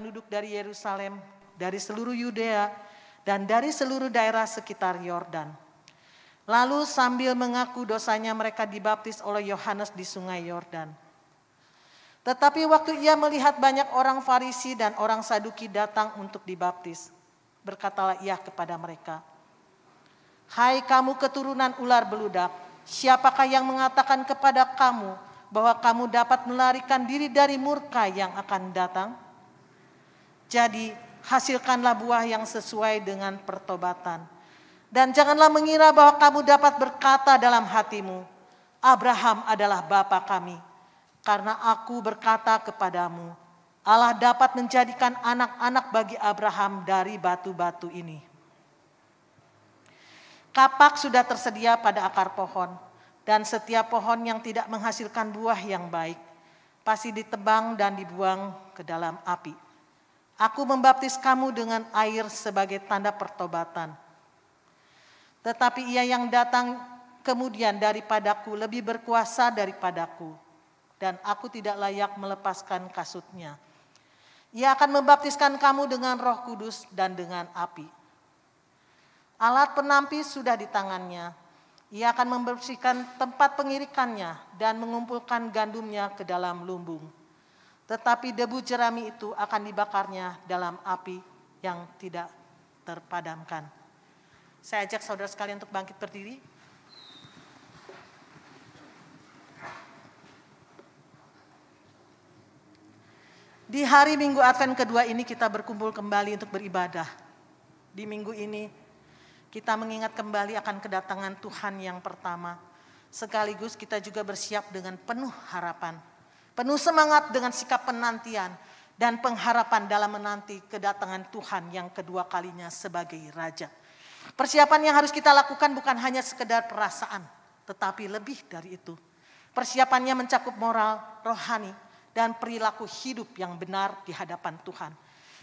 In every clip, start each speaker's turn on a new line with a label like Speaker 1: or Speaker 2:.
Speaker 1: penduduk dari Yerusalem, dari seluruh Yudea, dan dari seluruh daerah sekitar Yordan. Lalu sambil mengaku dosanya mereka dibaptis oleh Yohanes di sungai Yordan. Tetapi waktu ia melihat banyak orang Farisi dan orang Saduki datang untuk dibaptis, berkatalah ia kepada mereka, "Hai kamu keturunan ular beludak, siapakah yang mengatakan kepada kamu bahwa kamu dapat melarikan diri dari murka yang akan datang? Jadi hasilkanlah buah yang sesuai dengan pertobatan. Dan janganlah mengira bahwa kamu dapat berkata dalam hatimu, Abraham adalah bapa kami. Karena aku berkata kepadamu, Allah dapat menjadikan anak-anak bagi Abraham dari batu-batu ini. Kapak sudah tersedia pada akar pohon, dan setiap pohon yang tidak menghasilkan buah yang baik, pasti ditebang dan dibuang ke dalam api. Aku membaptis kamu dengan air sebagai tanda pertobatan. Tetapi ia yang datang kemudian daripadaku lebih berkuasa daripadaku, dan aku tidak layak melepaskan kasutnya. Ia akan membaptiskan kamu dengan Roh Kudus dan dengan api. Alat penampis sudah di tangannya. Ia akan membersihkan tempat pengirikannya dan mengumpulkan gandumnya ke dalam lumbung. Tetapi debu jerami itu akan dibakarnya dalam api yang tidak terpadamkan." Saya ajak saudara sekalian untuk bangkit berdiri. Di hari Minggu Advent kedua ini kita berkumpul kembali untuk beribadah. Di minggu ini kita mengingat kembali akan kedatangan Tuhan yang pertama. Sekaligus kita juga bersiap dengan penuh harapan. Penuh semangat dengan sikap penantian dan pengharapan dalam menanti kedatangan Tuhan yang kedua kalinya sebagai Raja. Persiapan yang harus kita lakukan bukan hanya sekedar perasaan, tetapi lebih dari itu. Persiapannya mencakup moral, rohani, dan perilaku hidup yang benar di hadapan Tuhan.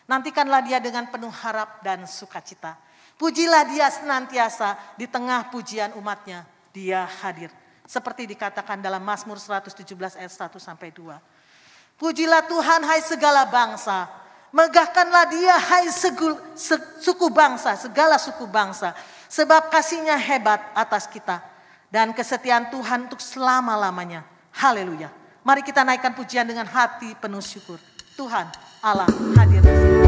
Speaker 1: Nantikanlah Dia dengan penuh harap dan sukacita. Pujilah Dia senantiasa di tengah pujian umatnya. Dia hadir. Seperti dikatakan dalam Mazmur 117 ayat 1-2. Pujilah Tuhan hai segala bangsa. Megahkanlah Dia hai suku bangsa, segala suku bangsa. Sebab kasih-Nya hebat atas kita. Dan kesetiaan Tuhan untuk selama-lamanya. Haleluya. Mari kita naikkan pujian dengan hati penuh syukur. Tuhan Allah hadir di sini.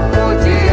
Speaker 2: Puji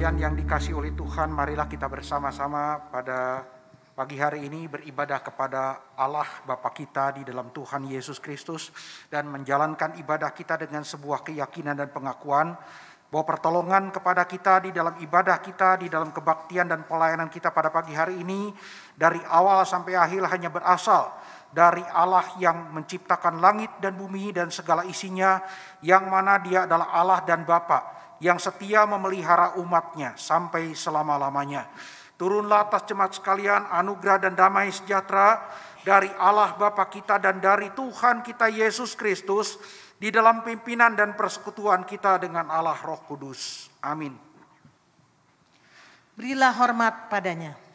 Speaker 2: sekalian yang dikasihi oleh Tuhan, marilah kita bersama-sama pada pagi hari ini beribadah kepada Allah Bapa kita di dalam Tuhan Yesus Kristus dan menjalankan ibadah kita dengan sebuah keyakinan dan pengakuan bahwa pertolongan kepada kita di dalam ibadah kita, di dalam kebaktian dan pelayanan kita pada pagi hari ini dari awal sampai akhir hanya berasal dari Allah yang menciptakan langit dan bumi dan segala isinya, yang mana Dia adalah Allah dan Bapa yang setia memelihara umatnya sampai selama-lamanya. Turunlah atas jemaat sekalian anugerah dan damai sejahtera dari Allah Bapa kita dan dari Tuhan kita Yesus Kristus di dalam pimpinan dan persekutuan kita dengan Allah Roh Kudus. Amin.
Speaker 1: Berilah hormat padanya.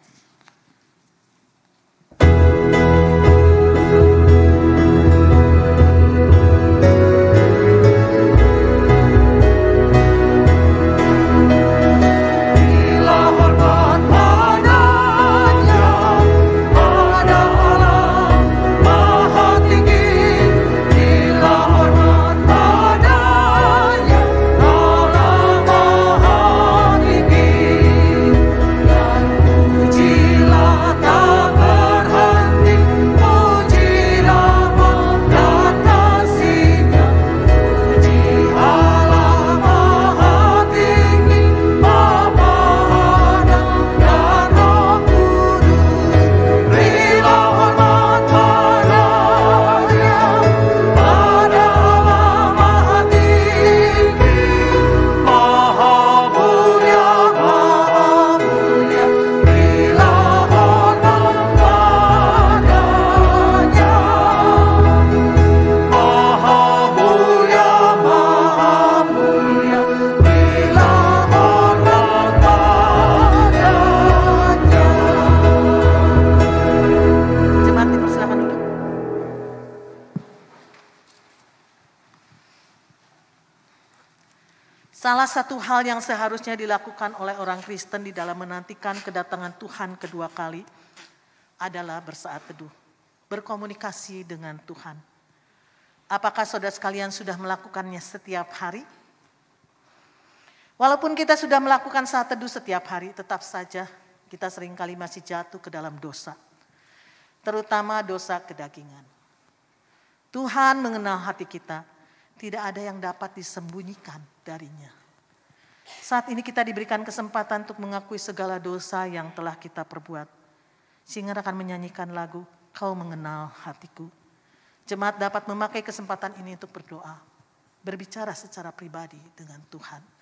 Speaker 1: Salah satu hal yang seharusnya dilakukan oleh orang Kristen di dalam menantikan kedatangan Tuhan kedua kali adalah bersaat teduh, berkomunikasi dengan Tuhan. Apakah saudara sekalian sudah melakukannya setiap hari? Walaupun kita sudah melakukan saat teduh setiap hari, tetap saja kita seringkali masih jatuh ke dalam dosa, terutama dosa kedagingan. Tuhan mengenal hati kita. Tidak ada yang dapat disembunyikan darinya. Saat ini kita diberikan kesempatan untuk mengakui segala dosa yang telah kita perbuat. Sehingga akan menyanyikan lagu, Kau Mengenal Hatiku. Jemaat dapat memakai kesempatan ini untuk berdoa. Berbicara secara pribadi dengan Tuhan.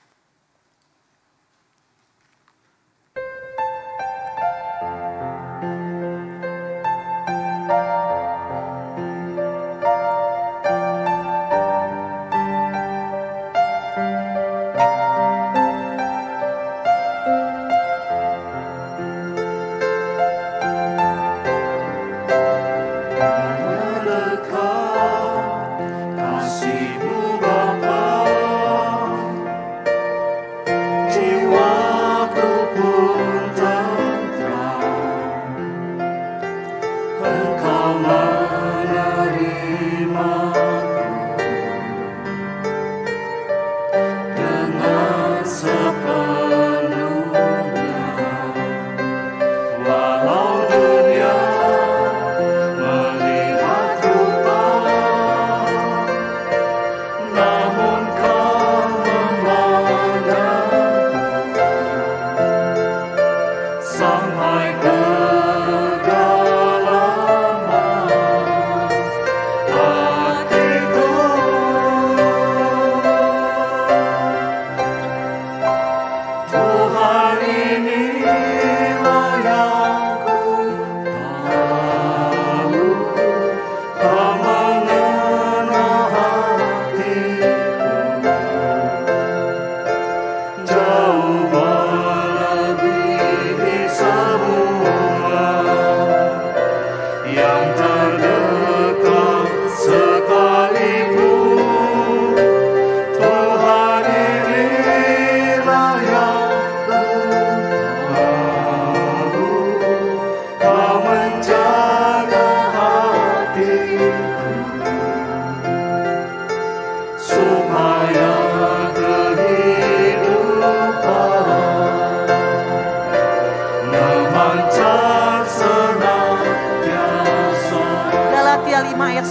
Speaker 3: Kasih-Mu Bapa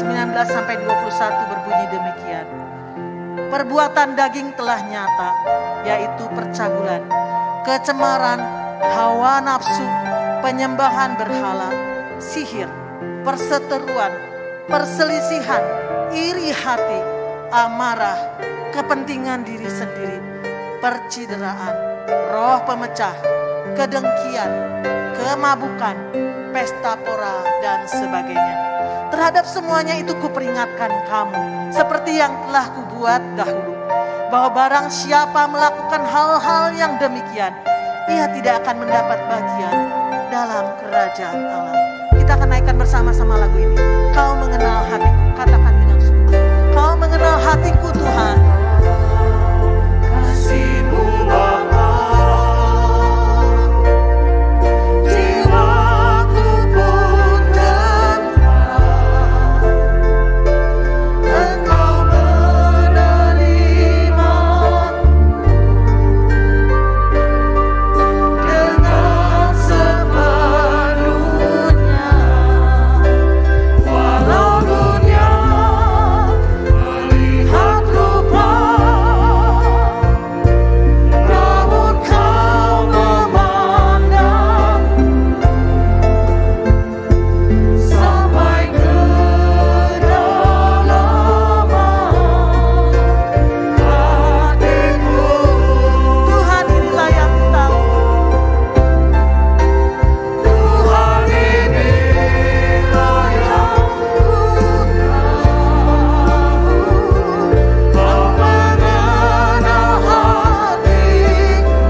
Speaker 1: 19-21 berbunyi demikian. Perbuatan daging telah nyata, yaitu percabulan, kecemaran, hawa nafsu, penyembahan berhala, sihir, perseteruan, perselisihan, iri hati, amarah, kepentingan diri sendiri, percideraan, roh pemecah, kedengkian, kemabukan, pesta pora, dan sebagainya. Terhadap semuanya itu kuperingatkan kamu, seperti yang telah kubuat dahulu, bahwa barang siapa melakukan hal-hal yang demikian, ia tidak akan mendapat bagian dalam kerajaan Allah. Kita akan naikkan bersama-sama lagu ini. Kau mengenal hatiku, katakan dengan sungguh. Kau mengenal hatiku Tuhan.
Speaker 3: Kasih-Mu Bapa, jiwaku pun tenang. Engkau menerimaku dengan sepenuhnya, walau dunia melihat rupa. Namun kau memandangku sampai ke kedalaman hatiku.
Speaker 1: Tuhan, inilah yang ku tahu.
Speaker 3: Tuhan, inilah yang ku tahu. Kau mengenal hatiku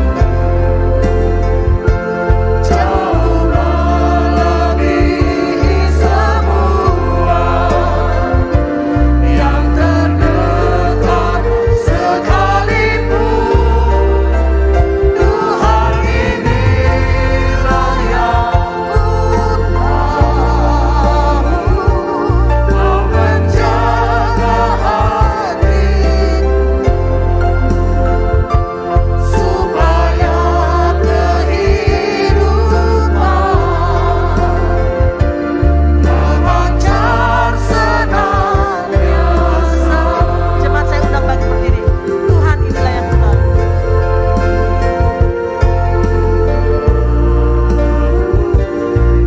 Speaker 3: jauh melebihi semua yang terdekat sekalipun. Tuhan, inilah yang ku tahu. Kau menjaga hatiku supaya kehidupan memancar senantiasa.
Speaker 1: Jemaat saya undang bagi berdiri. Tuhan, inilah yang ku tahu.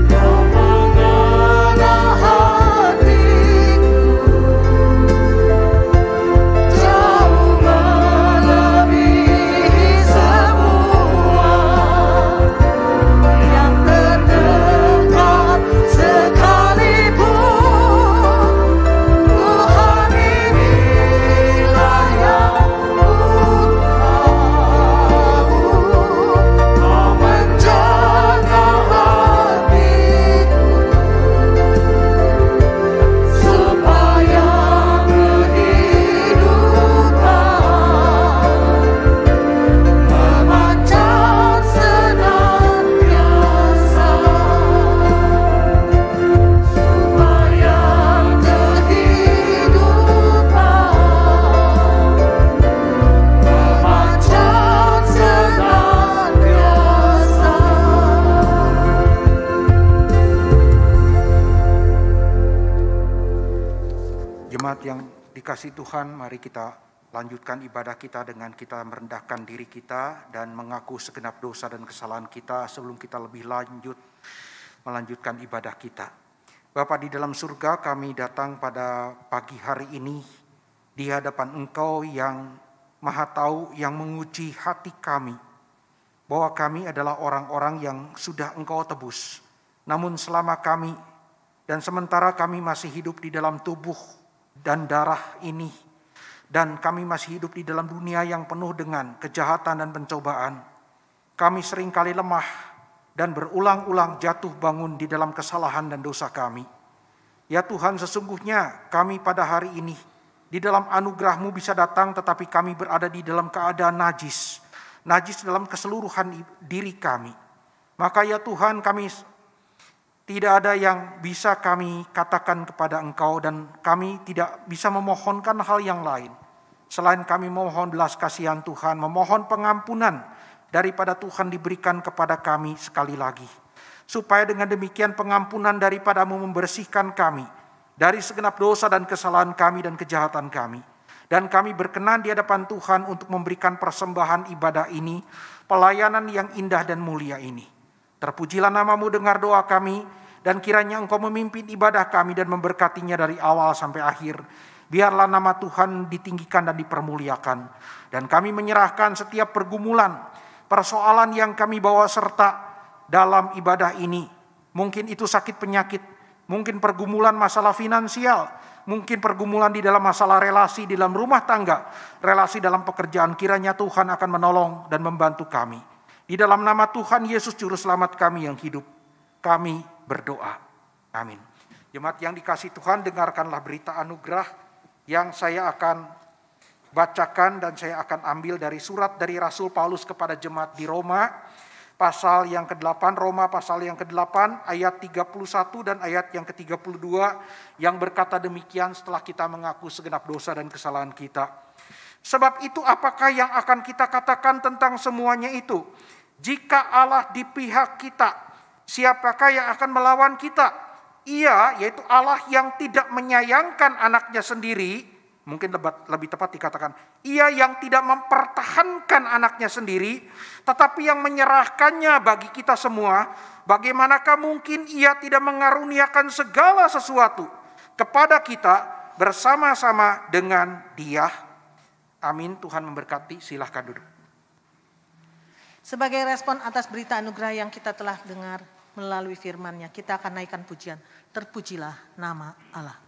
Speaker 3: Kau mengenal hatiku jauh melebihi semua yang terdekat sekalipun. Tuhan, inilah yang ku tahu. Kau menjaga hatiku supaya kehidupan memancar senantiasa. Supaya kehidupan memancar senantiasa.
Speaker 2: Jemaat yang dikasihi Tuhan, mari kita lanjutkan ibadah kita dengan kita merendahkan diri kita dan mengaku segenap dosa dan kesalahan kita sebelum kita lebih lanjut melanjutkan ibadah kita. Bapa di dalam surga, kami datang pada pagi hari ini di hadapan Engkau yang Maha Tahu, yang menguji hati kami, bahwa kami adalah orang-orang yang sudah Engkau tebus. Namun selama kami dan sementara kami masih hidup di dalam tubuh dan darah ini, dan kami masih hidup di dalam dunia yang penuh dengan kejahatan dan pencobaan, kami seringkali lemah dan berulang-ulang jatuh bangun di dalam kesalahan dan dosa kami. Ya Tuhan, sesungguhnya kami pada hari ini di dalam anugerah-Mu bisa datang, tetapi kami berada di dalam keadaan najis dalam keseluruhan diri kami. Maka ya Tuhan, kami tidak ada yang bisa kami katakan kepada Engkau, dan kami tidak bisa memohonkan hal yang lain selain kami memohon belas kasihan Tuhan, memohon pengampunan daripada Tuhan diberikan kepada kami sekali lagi. Supaya dengan demikian pengampunan daripada-Mu membersihkan kami dari segenap dosa dan kesalahan kami dan kejahatan kami. Dan kami berkenan di hadapan Tuhan untuk memberikan persembahan ibadah ini, pelayanan yang indah dan mulia ini. Terpujilah nama-Mu, dengar doa kami, dan kiranya Engkau memimpin ibadah kami dan memberkatinya dari awal sampai akhir. Biarlah nama Tuhan ditinggikan dan dipermuliakan. Dan kami menyerahkan setiap pergumulan, persoalan yang kami bawa serta dalam ibadah ini. Mungkin itu sakit penyakit, mungkin pergumulan masalah finansial, mungkin pergumulan di dalam masalah relasi di dalam rumah tangga, relasi dalam pekerjaan. Kiranya Tuhan akan menolong dan membantu kami. Di dalam nama Tuhan Yesus Juru Selamat kami yang hidup, kami berdoa. Amin. Jemaat yang dikasihi Tuhan, dengarkanlah berita anugerah yang saya akan bacakan dan saya akan ambil dari surat dari Rasul Paulus kepada jemaat di Roma, pasal yang ke-8, Roma pasal yang ke-8 ayat 31 dan ayat yang ke-32 yang berkata demikian setelah kita mengaku segenap dosa dan kesalahan kita. Sebab itu apakah yang akan kita katakan tentang semuanya itu? Jika Allah di pihak kita, siapakah yang akan melawan kita? Ia, yaitu Allah yang tidak menyayangkan anaknya sendiri, mungkin lebih tepat dikatakan, ia yang tidak mempertahankan anaknya sendiri, tetapi yang menyerahkannya bagi kita semua, bagaimanakah mungkin ia tidak mengaruniakan segala sesuatu kepada kita bersama-sama dengan Dia? Amin. Tuhan memberkati, silahkan duduk.
Speaker 1: Sebagai respon atas berita anugerah yang kita telah dengar melalui firman-Nya, kita akan naikkan pujian. Terpujilah nama Allah.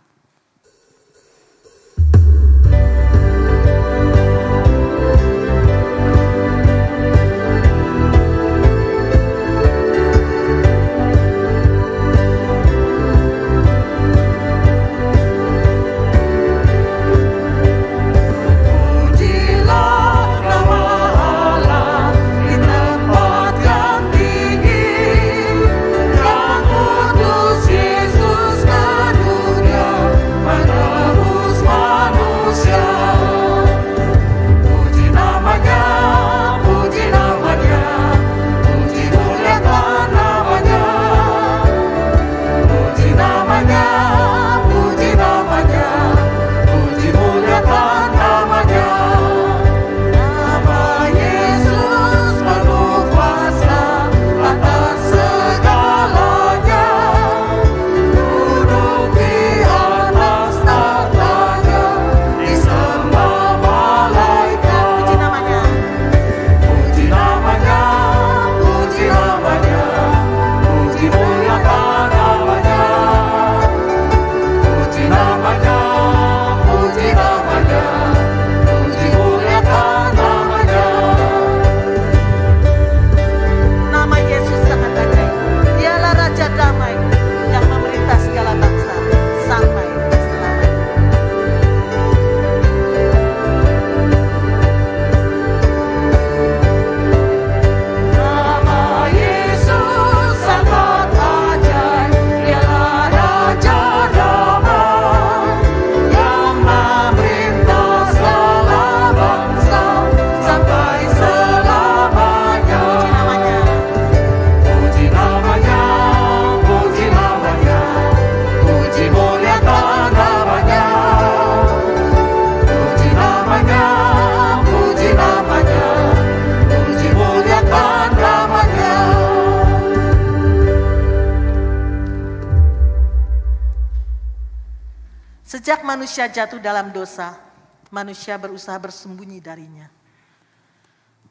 Speaker 1: Sejak manusia jatuh dalam dosa, manusia berusaha bersembunyi darinya.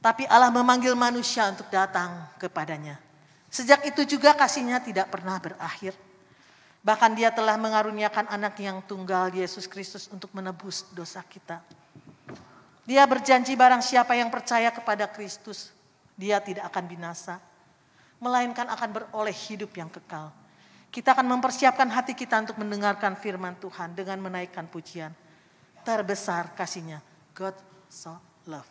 Speaker 1: Tapi Allah memanggil manusia untuk datang kepadanya. Sejak itu juga kasih-Nya tidak pernah berakhir. Bahkan Dia telah mengaruniakan anak yang tunggal, Yesus Kristus, untuk menebus dosa kita. Dia berjanji barang siapa yang percaya kepada Kristus, dia tidak akan binasa, melainkan akan beroleh hidup yang kekal. Kita akan mempersiapkan hati kita untuk mendengarkan firman Tuhan dengan menaikkan pujian. Terbesar kasih-Nya, God so loved.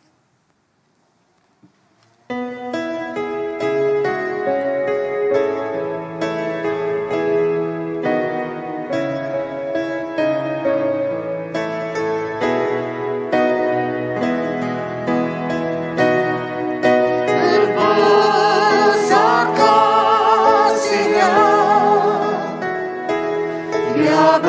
Speaker 3: Terbesar kasih-Nya, Dia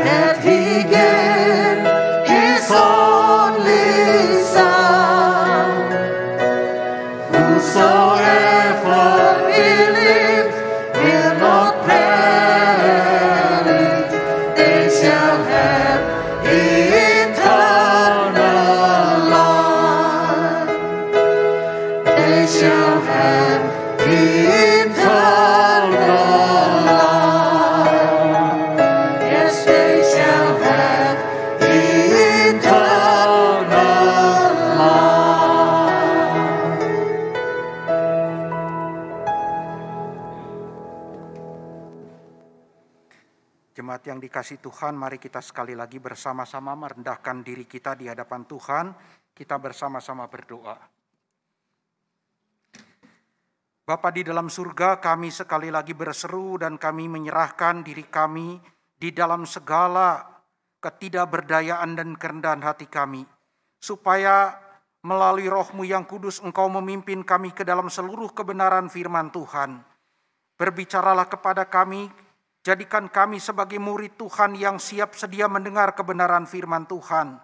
Speaker 3: that he gave his only Son. Whosoever believes will not perish, they shall have eternal life. They shall have eternal life. Yes, they shall have eternal life.
Speaker 2: Jemaat yang dikasihi Tuhan, mari kita sekali lagi bersama-sama merendahkan diri kita di hadapan Tuhan. Kita bersama-sama berdoa. Bapa di dalam surga, kami sekali lagi berseru dan kami menyerahkan diri kami di dalam segala ketidakberdayaan dan kerendahan hati kami. Supaya melalui Roh-Mu yang kudus Engkau memimpin kami ke dalam seluruh kebenaran firman Tuhan. Berbicaralah kepada kami, jadikan kami sebagai murid Tuhan yang siap sedia mendengar kebenaran firman Tuhan.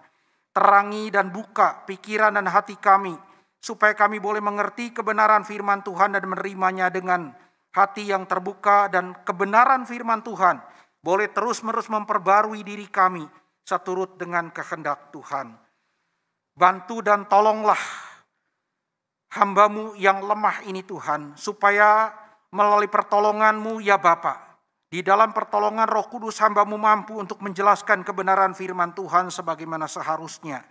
Speaker 2: Terangi dan buka pikiran dan hati kami, supaya kami boleh mengerti kebenaran firman Tuhan dan menerimanya dengan hati yang terbuka, dan kebenaran firman Tuhan boleh terus-menerus memperbarui diri kami seturut dengan kehendak Tuhan. Bantu dan tolonglah hamba-Mu yang lemah ini Tuhan, supaya melalui pertolongan-Mu ya Bapa, di dalam pertolongan Roh Kudus hamba-Mu mampu untuk menjelaskan kebenaran firman Tuhan sebagaimana seharusnya.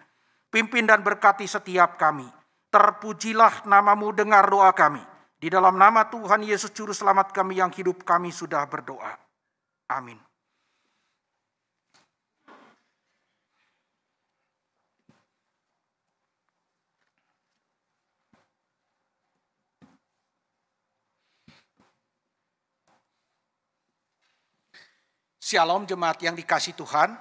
Speaker 2: Pimpin dan berkati setiap kami. Terpujilah nama-Mu, dengar doa kami. Di dalam nama Tuhan Yesus Juru Selamat kami yang hidup, kami sudah berdoa. Amin. Shalom jemaat yang dikasihi Tuhan.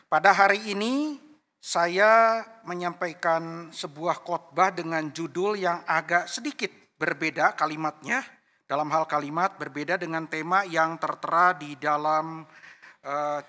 Speaker 2: Pada hari ini saya menyampaikan sebuah khotbah dengan judul yang agak sedikit berbeda kalimatnya. Dalam hal kalimat berbeda dengan tema yang tertera di dalam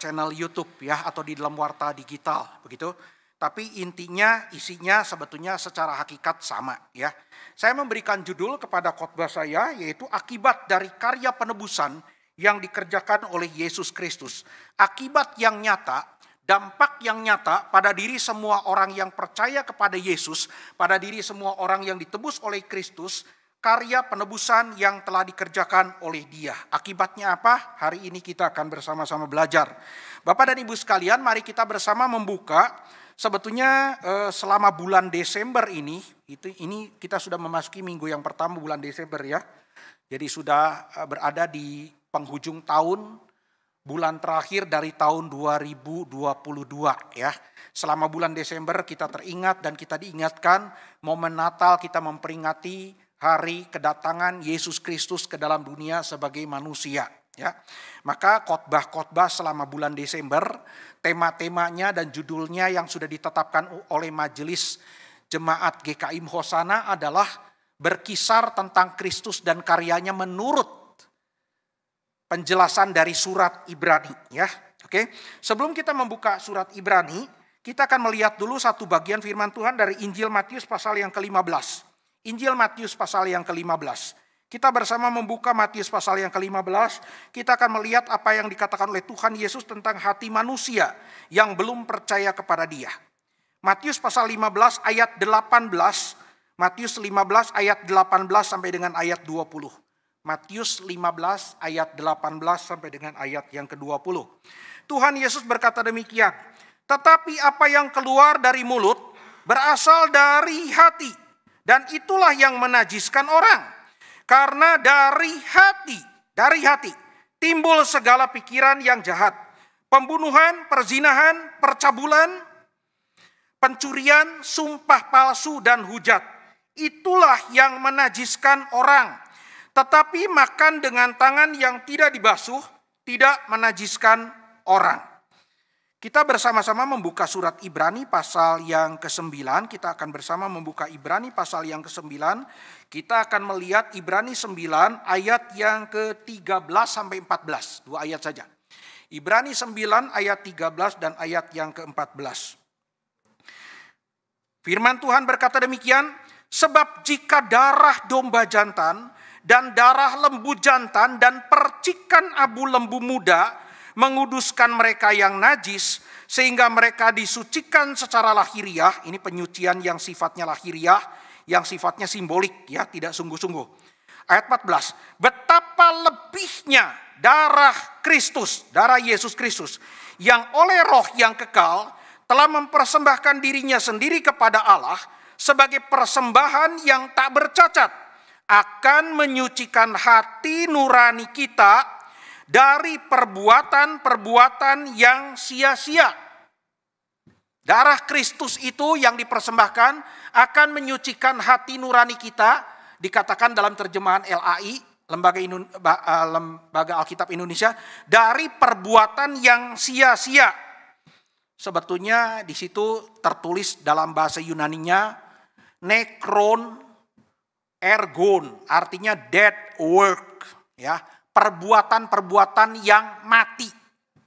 Speaker 2: channel YouTube ya, atau di dalam warta digital begitu. Tapi intinya, isinya sebetulnya secara hakikat sama ya. Saya memberikan judul kepada khotbah saya, yaitu akibat dari karya penebusan yang dikerjakan oleh Yesus Kristus. Akibat yang nyata, dampak yang nyata pada diri semua orang yang percaya kepada Yesus, pada diri semua orang yang ditebus oleh Kristus, karya penebusan yang telah dikerjakan oleh Dia. Akibatnya apa? Hari ini kita akan bersama-sama belajar. Bapak dan Ibu sekalian, mari kita bersama membuka. Sebetulnya selama bulan Desember ini kita sudah memasuki minggu yang pertama bulan Desember ya. Jadi sudah berada di penghujung tahun, bulan terakhir dari tahun 2022 ya. Selama bulan Desember kita teringat dan kita diingatkan momen Natal, kita memperingati hari kedatangan Yesus Kristus ke dalam dunia sebagai manusia ya. Maka khotbah-khotbah selama bulan Desember, tema-temanya dan judulnya yang sudah ditetapkan oleh Majelis Jemaat GKIM Hosana adalah berkisar tentang Kristus dan karyanya menurut penjelasan dari surat Ibrani ya. Oke. Sebelum kita membuka surat Ibrani, kita akan melihat dulu satu bagian firman Tuhan dari Injil Matius pasal yang ke-15. Injil Matius pasal yang ke-15. Kita bersama membuka Matius pasal yang ke-15, kita akan melihat apa yang dikatakan oleh Tuhan Yesus tentang hati manusia yang belum percaya kepada Dia. Matius pasal 15 ayat 18, Matius 15 ayat 18 sampai dengan ayat 20. Matius 15 ayat 18 sampai dengan ayat yang ke-20. Tuhan Yesus berkata demikian, tetapi apa yang keluar dari mulut berasal dari hati, dan itulah yang menajiskan orang. Karena dari hati timbul segala pikiran yang jahat, pembunuhan, perzinahan, percabulan, pencurian, sumpah palsu, dan hujat. Itulah yang menajiskan orang. Tetapi makan dengan tangan yang tidak dibasuh tidak menajiskan orang. Kita bersama-sama membuka surat Ibrani pasal yang ke-9. Kita akan bersama membuka Ibrani pasal yang ke-9. Kita akan melihat Ibrani 9 ayat yang ke-13 sampai 14. 2 ayat saja. Ibrani 9 ayat 13 dan ayat yang ke-14. Firman Tuhan berkata demikian, sebab jika darah domba jantan dan darah lembu jantan dan percikan abu lembu muda menguduskan mereka yang najis, sehingga mereka disucikan secara lahiriah. Ini penyucian yang sifatnya lahiriah, yang sifatnya simbolik, ya, tidak sungguh-sungguh. Ayat 14, betapa lebihnya darah Kristus, darah Yesus Kristus, yang oleh roh yang kekal telah mempersembahkan dirinya sendiri kepada Allah sebagai persembahan yang tak bercacat, akan menyucikan hati nurani kita dari perbuatan-perbuatan yang sia-sia. Darah Kristus itu yang dipersembahkan akan menyucikan hati nurani kita, dikatakan dalam terjemahan LAI, Lembaga Alkitab Indonesia, dari perbuatan yang sia-sia. Sebetulnya di situ tertulis dalam bahasa Yunaninya nekron ergon, artinya dead work, ya, perbuatan-perbuatan yang mati,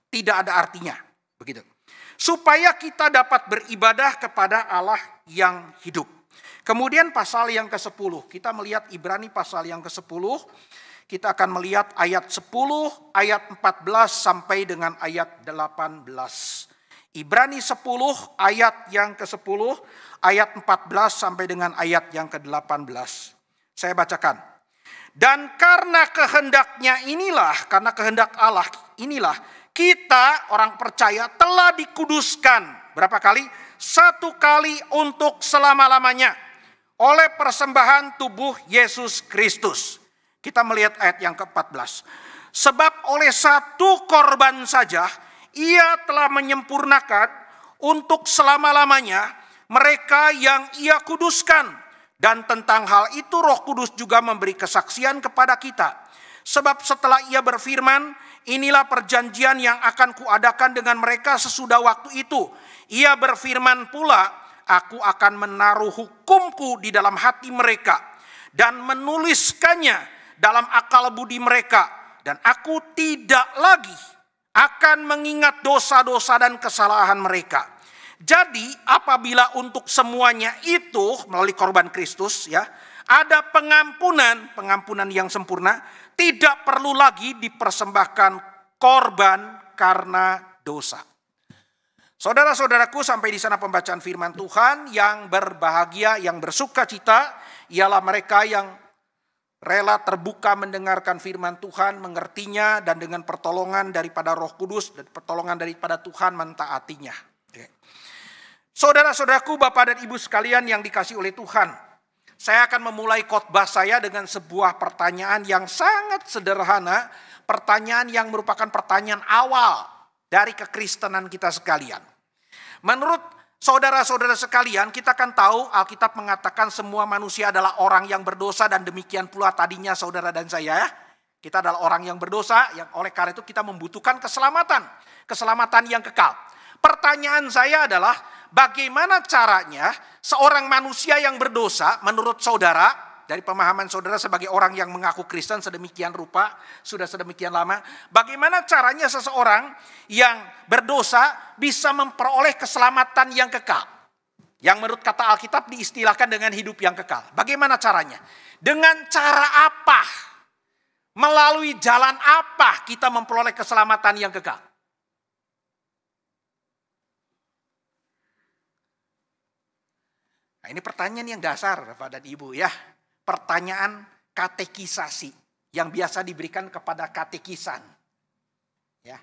Speaker 2: tidak ada artinya, begitu. Supaya kita dapat beribadah kepada Allah yang hidup. Kemudian pasal yang ke-10, kita melihat Ibrani pasal yang ke-10, kita akan melihat ayat 10, ayat 14 sampai dengan ayat 18. Ibrani 10 ayat yang ke-10, ayat 14 sampai dengan ayat yang ke-18. Saya bacakan. Dan karena kehendaknya inilah, karena kehendak Allah inilah, kita orang percaya telah dikuduskan. Berapa kali? 1 kali untuk selama-lamanya. Oleh persembahan tubuh Yesus Kristus. Kita melihat ayat yang ke-14. Sebab oleh 1 korban saja, Ia telah menyempurnakan untuk selama-lamanya mereka yang Ia kuduskan. Dan tentang hal itu Roh Kudus juga memberi kesaksian kepada kita. Sebab setelah Ia berfirman, inilah perjanjian yang akan kuadakan dengan mereka sesudah waktu itu. Ia berfirman pula, aku akan menaruh hukumku di dalam hati mereka dan menuliskannya dalam akal budi mereka. Dan aku tidak lagi akan mengingat dosa-dosa dan kesalahan mereka. Jadi apabila untuk semuanya itu melalui korban Kristus, ya, ada pengampunan yang sempurna, tidak perlu lagi dipersembahkan korban karena dosa. Saudara-saudaraku, sampai di sana pembacaan firman Tuhan. Yang berbahagia, yang bersuka-cita ialah mereka yang rela terbuka mendengarkan firman Tuhan, mengertinya, dan dengan pertolongan daripada Roh Kudus dan pertolongan daripada Tuhan mentaatinya. Saudara-saudaraku, Bapak dan Ibu sekalian yang dikasihi oleh Tuhan, saya akan memulai khotbah saya dengan sebuah pertanyaan yang sangat sederhana, pertanyaan yang merupakan pertanyaan awal dari kekristenan kita sekalian. Menurut saudara-saudara sekalian, kita kan tahu Alkitab mengatakan semua manusia adalah orang yang berdosa, dan demikian pula tadinya saudara dan saya, ya. Kita adalah orang yang berdosa, yang oleh karena itu kita membutuhkan keselamatan yang kekal. Pertanyaan saya adalah, bagaimana caranya seorang manusia yang berdosa menurut saudara, dari pemahaman saudara sebagai orang yang mengaku Kristen sedemikian rupa, sudah sedemikian lama, bagaimana caranya seseorang yang berdosa bisa memperoleh keselamatan yang kekal? Yang menurut kata Alkitab diistilahkan dengan hidup yang kekal. Bagaimana caranya? Dengan cara apa? Melalui jalan apa kita memperoleh keselamatan yang kekal? Nah, ini pertanyaan yang dasar, Bapak dan Ibu, ya. Pertanyaan katekisasi yang biasa diberikan kepada katekisan. Ya.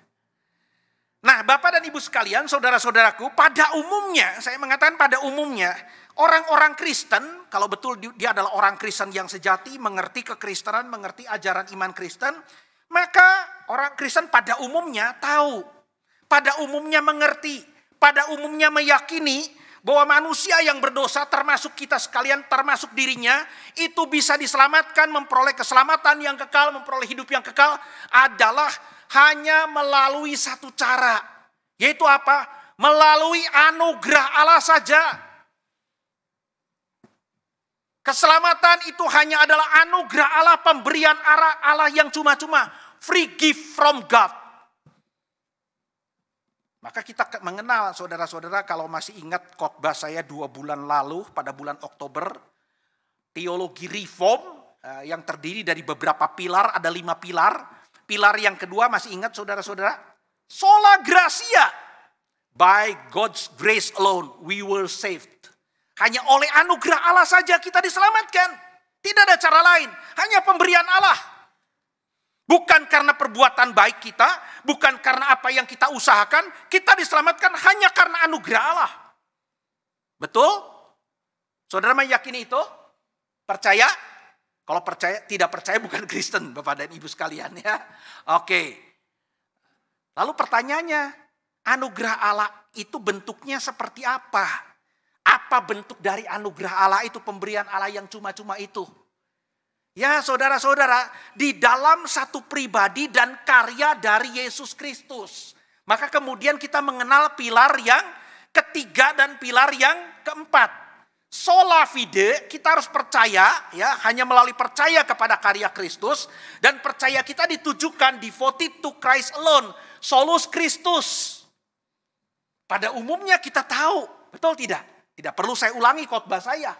Speaker 2: Nah, Bapak dan Ibu sekalian, saudara-saudaraku, pada umumnya, saya mengatakan pada umumnya, orang-orang Kristen, kalau betul dia adalah orang Kristen yang sejati, mengerti kekristenan, mengerti ajaran iman Kristen, maka orang Kristen pada umumnya tahu, pada umumnya mengerti, pada umumnya meyakini bahwa manusia yang berdosa, termasuk kita sekalian, termasuk dirinya, itu bisa diselamatkan, memperoleh keselamatan yang kekal, memperoleh hidup yang kekal, adalah hanya melalui satu cara. Yaitu apa? Melalui anugerah Allah saja. Keselamatan itu hanya adalah anugerah Allah, pemberian Allah yang cuma-cuma. Free gift from God. Maka kita mengenal, saudara-saudara, kalau masih ingat khotbah saya 2 bulan lalu pada bulan Oktober, teologi reform yang terdiri dari beberapa pilar, ada 5 pilar. Pilar yang kedua masih ingat saudara-saudara? Sola Gratia. By God's grace alone we were saved. Hanya oleh anugerah Allah saja kita diselamatkan. Tidak ada cara lain, hanya pemberian Allah. Bukan karena perbuatan baik kita, bukan karena apa yang kita usahakan, kita diselamatkan hanya karena anugerah Allah. Betul? Saudara meyakini itu? Percaya? Kalau percaya, tidak percaya bukan Kristen, Bapak dan Ibu sekalian ya. Oke. Lalu pertanyaannya, anugerah Allah itu bentuknya seperti apa? Apa bentuk dari anugerah Allah itu, pemberian Allah yang cuma-cuma itu? Ya saudara-saudara, di dalam satu pribadi dan karya dari Yesus Kristus. Maka kemudian kita mengenal pilar yang ketiga dan pilar yang keempat. Sola fide, kita harus percaya, ya, hanya melalui percaya kepada karya Kristus. Dan percaya kita ditujukan, devoted to Christ alone, solus Christus. Pada umumnya kita tahu, betul tidak? Tidak perlu saya ulangi khotbah saya.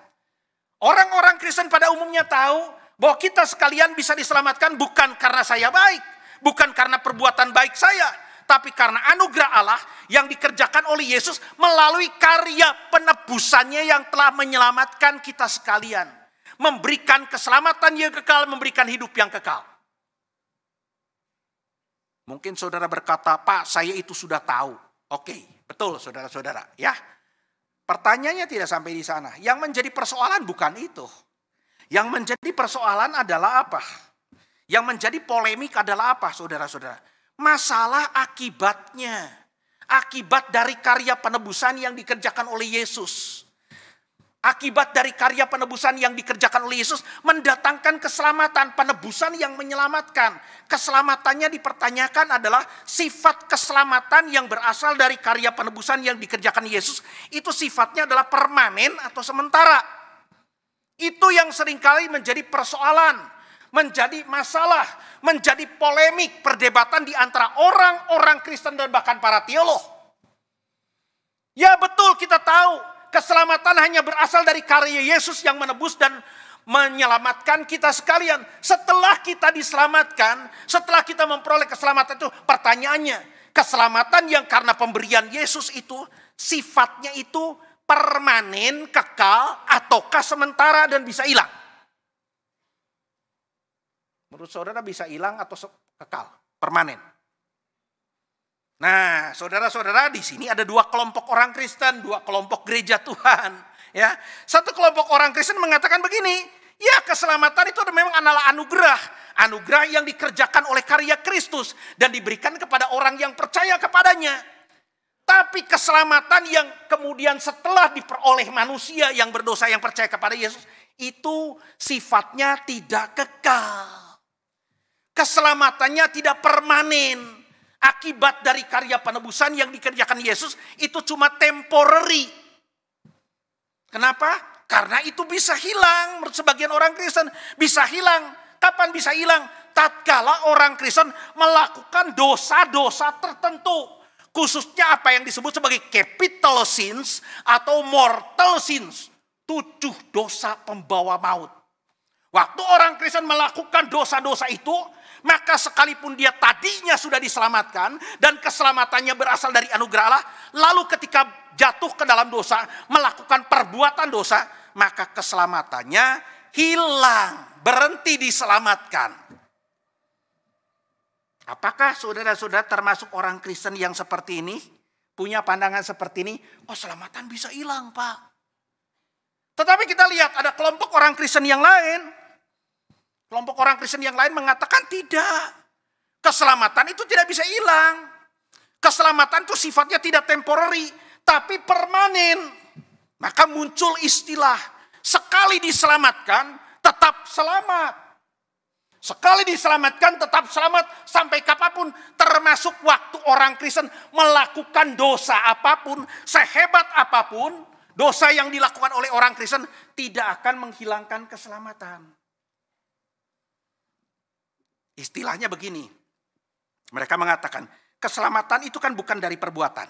Speaker 2: Orang-orang Kristen pada umumnya tahu, bahwa kita sekalian bisa diselamatkan bukan karena saya baik, bukan karena perbuatan baik saya, tapi karena anugerah Allah yang dikerjakan oleh Yesus melalui karya penebusannya yang telah menyelamatkan kita sekalian. Memberikan keselamatan yang kekal, memberikan hidup yang kekal. Mungkin saudara berkata, Pak, saya itu sudah tahu. Oke, betul saudara-saudara. Ya, pertanyaannya tidak sampai di sana. Yang menjadi persoalan bukan itu. Yang menjadi persoalan adalah apa? Yang menjadi polemik adalah apa, saudara-saudara? Masalah akibatnya. Akibat dari karya penebusan yang dikerjakan oleh Yesus. Akibat dari karya penebusan yang dikerjakan oleh Yesus mendatangkan keselamatan, penebusan yang menyelamatkan. Keselamatannya dipertanyakan adalah sifat keselamatan yang berasal dari karya penebusan yang dikerjakan Yesus. Itu sifatnya adalah permanen atau sementara. Itu yang seringkali menjadi persoalan, menjadi masalah, menjadi polemik, perdebatan di antara orang-orang Kristen dan bahkan para teolog. Ya betul, kita tahu keselamatan hanya berasal dari karya Yesus yang menebus dan menyelamatkan kita sekalian. Setelah kita diselamatkan, setelah kita memperoleh keselamatan itu, pertanyaannya, keselamatan yang karena pemberian Yesus itu sifatnya itu permanen, kekal, ataukah sementara dan bisa hilang? Menurut saudara bisa hilang atau kekal? Permanen. Nah, saudara-saudara, di sini ada 2 kelompok orang Kristen, 2 kelompok gereja Tuhan. Ya, satu kelompok orang Kristen mengatakan begini, ya keselamatan itu memang adalah anugerah. Anugerah yang dikerjakan oleh karya Kristus dan diberikan kepada orang yang percaya kepadanya. Tapi keselamatan yang kemudian setelah diperoleh manusia yang berdosa yang percaya kepada Yesus, itu sifatnya tidak kekal. Keselamatannya tidak permanen. Akibat dari karya penebusan yang dikerjakan Yesus itu cuma temporary. Kenapa? Karena itu bisa hilang. Menurut sebagian orang Kristen bisa hilang. Kapan bisa hilang? Tatkala orang Kristen melakukan dosa-dosa tertentu. Khususnya apa yang disebut sebagai capital sins atau mortal sins. 7 dosa pembawa maut. Waktu orang Kristen melakukan dosa-dosa itu, maka sekalipun dia tadinya sudah diselamatkan dan keselamatannya berasal dari anugerah Allah, lalu ketika jatuh ke dalam dosa, melakukan perbuatan dosa, maka keselamatannya hilang, berhenti diselamatkan. Apakah saudara-saudara termasuk orang Kristen yang seperti ini? Punya pandangan seperti ini? Oh, selamatan bisa hilang, Pak. Tetapi kita lihat ada kelompok orang Kristen yang lain. Kelompok orang Kristen yang lain mengatakan tidak. Keselamatan itu tidak bisa hilang. Keselamatan itu sifatnya tidak temporary, tapi permanen. Maka muncul istilah, sekali diselamatkan, tetap selamat. Sekali diselamatkan tetap selamat sampai kapanpun, termasuk waktu orang Kristen melakukan dosa apapun, sehebat apapun, dosa yang dilakukan oleh orang Kristen tidak akan menghilangkan keselamatan. Istilahnya begini, mereka mengatakan keselamatan itu kan bukan dari perbuatan.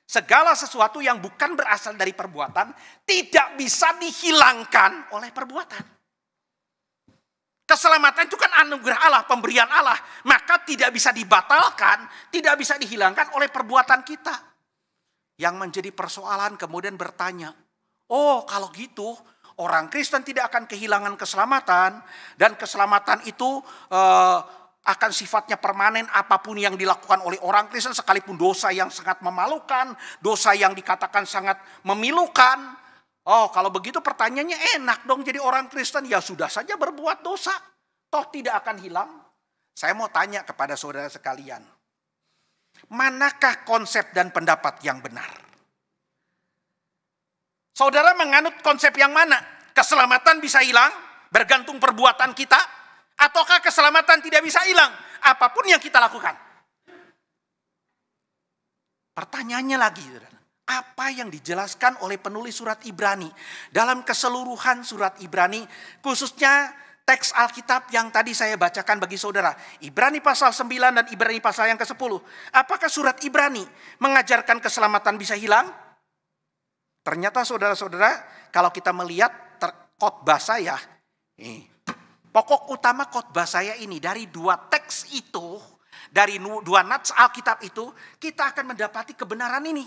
Speaker 2: Segala sesuatu yang bukan berasal dari perbuatan tidak bisa dihilangkan oleh perbuatan. Keselamatan itu kan anugerah Allah, pemberian Allah. Maka tidak bisa dibatalkan, tidak bisa dihilangkan oleh perbuatan kita. Yang menjadi persoalan kemudian bertanya, oh kalau gitu orang Kristen tidak akan kehilangan keselamatan. Dan keselamatan itu akan sifatnya permanen apapun yang dilakukan oleh orang Kristen. Sekalipun dosa yang sangat memalukan, dosa yang dikatakan sangat memilukan. Oh kalau begitu pertanyaannya enak dong jadi orang Kristen. Ya sudah saja berbuat dosa, toh tidak akan hilang. Saya mau tanya kepada saudara sekalian. Manakah konsep dan pendapat yang benar? Saudara menganut konsep yang mana? Keselamatan bisa hilang bergantung perbuatan kita? Ataukah keselamatan tidak bisa hilang apapun yang kita lakukan? Pertanyaannya lagi, apa yang dijelaskan oleh penulis surat Ibrani? Dalam keseluruhan surat Ibrani, khususnya teks Alkitab yang tadi saya bacakan bagi saudara. Ibrani pasal 9 dan Ibrani pasal yang ke-10. Apakah surat Ibrani mengajarkan keselamatan bisa hilang? Ternyata saudara-saudara, kalau kita melihat khotbah saya, pokok utama khotbah saya ini dari dua teks itu, dari dua nats Alkitab itu, kita akan mendapati kebenaran ini.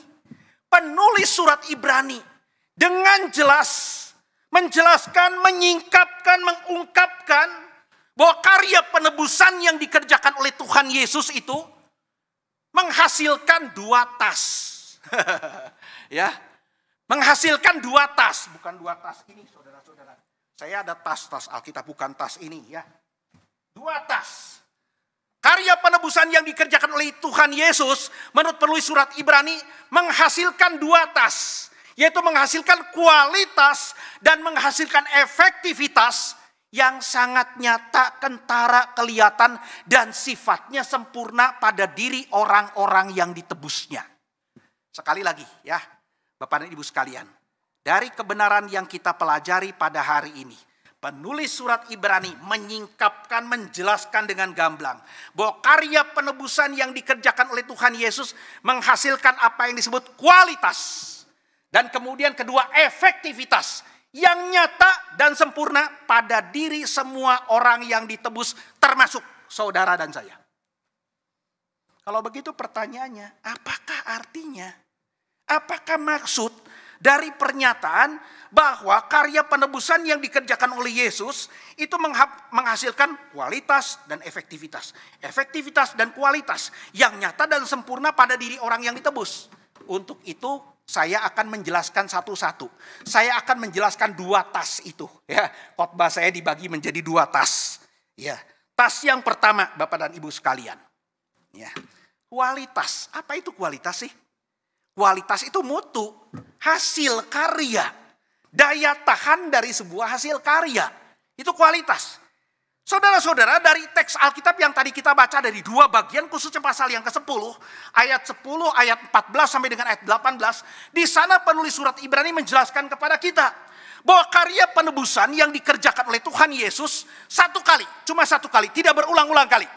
Speaker 2: Penulis surat Ibrani dengan jelas menjelaskan, menyingkapkan, mengungkapkan bahwa karya penebusan yang dikerjakan oleh Tuhan Yesus itu menghasilkan 2 tas. Ya, menghasilkan 2 tas, bukan 2 tas ini saudara-saudara. Saya ada tas-tas Alkitab, bukan tas ini ya. 2 tas. Karya penebusan yang dikerjakan oleh Tuhan Yesus menurut penulis surat Ibrani menghasilkan 2 tas. Yaitu menghasilkan kualitas dan menghasilkan efektivitas yang sangat nyata, kentara, kelihatan dan sifatnya sempurna pada diri orang-orang yang ditebusnya. Sekali lagi ya Bapak dan Ibu sekalian. Dari kebenaran yang kita pelajari pada hari ini. Penulis surat Ibrani menyingkapkan, menjelaskan dengan gamblang bahwa karya penebusan yang dikerjakan oleh Tuhan Yesus menghasilkan apa yang disebut kualitas. Dan kemudian kedua, efektivitas yang nyata dan sempurna pada diri semua orang yang ditebus termasuk saudara dan saya. Kalau begitu pertanyaannya, apakah artinya? Apakah maksud dari pernyataan bahwa karya penebusan yang dikerjakan oleh Yesus itu menghasilkan kualitas dan efektivitas. Efektivitas dan kualitas yang nyata dan sempurna pada diri orang yang ditebus. Untuk itu saya akan menjelaskan satu-satu. Saya akan menjelaskan 2 tas itu. Ya, khotbah saya dibagi menjadi 2 tas. Ya, tas yang pertama Bapak dan Ibu sekalian. Ya, kualitas. Apa itu kualitas sih? Kualitas itu mutu, hasil karya, daya tahan dari sebuah hasil karya. Itu kualitas. Saudara-saudara, dari teks Alkitab yang tadi kita baca dari 2 bagian, khususnya pasal yang ke-10, ayat 10, ayat 14 sampai dengan ayat 18, di sana penulis surat Ibrani menjelaskan kepada kita bahwa karya penebusan yang dikerjakan oleh Tuhan Yesus satu kali, cuma satu kali, tidak berulang-ulang kali.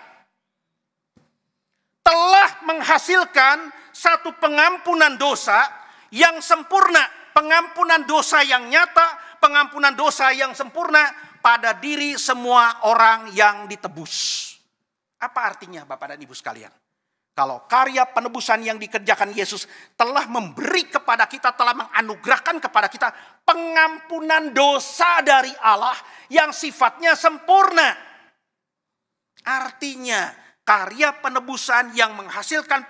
Speaker 2: Telah menghasilkan satu pengampunan dosa yang sempurna, pengampunan dosa yang nyata, pengampunan dosa yang sempurna pada diri semua orang yang ditebus. Apa artinya Bapak dan Ibu sekalian? Kalau karya penebusan yang dikerjakan Yesus telah memberi kepada kita, telah menganugerahkan kepada kita pengampunan dosa dari Allah yang sifatnya sempurna. Artinya karya penebusan yang menghasilkan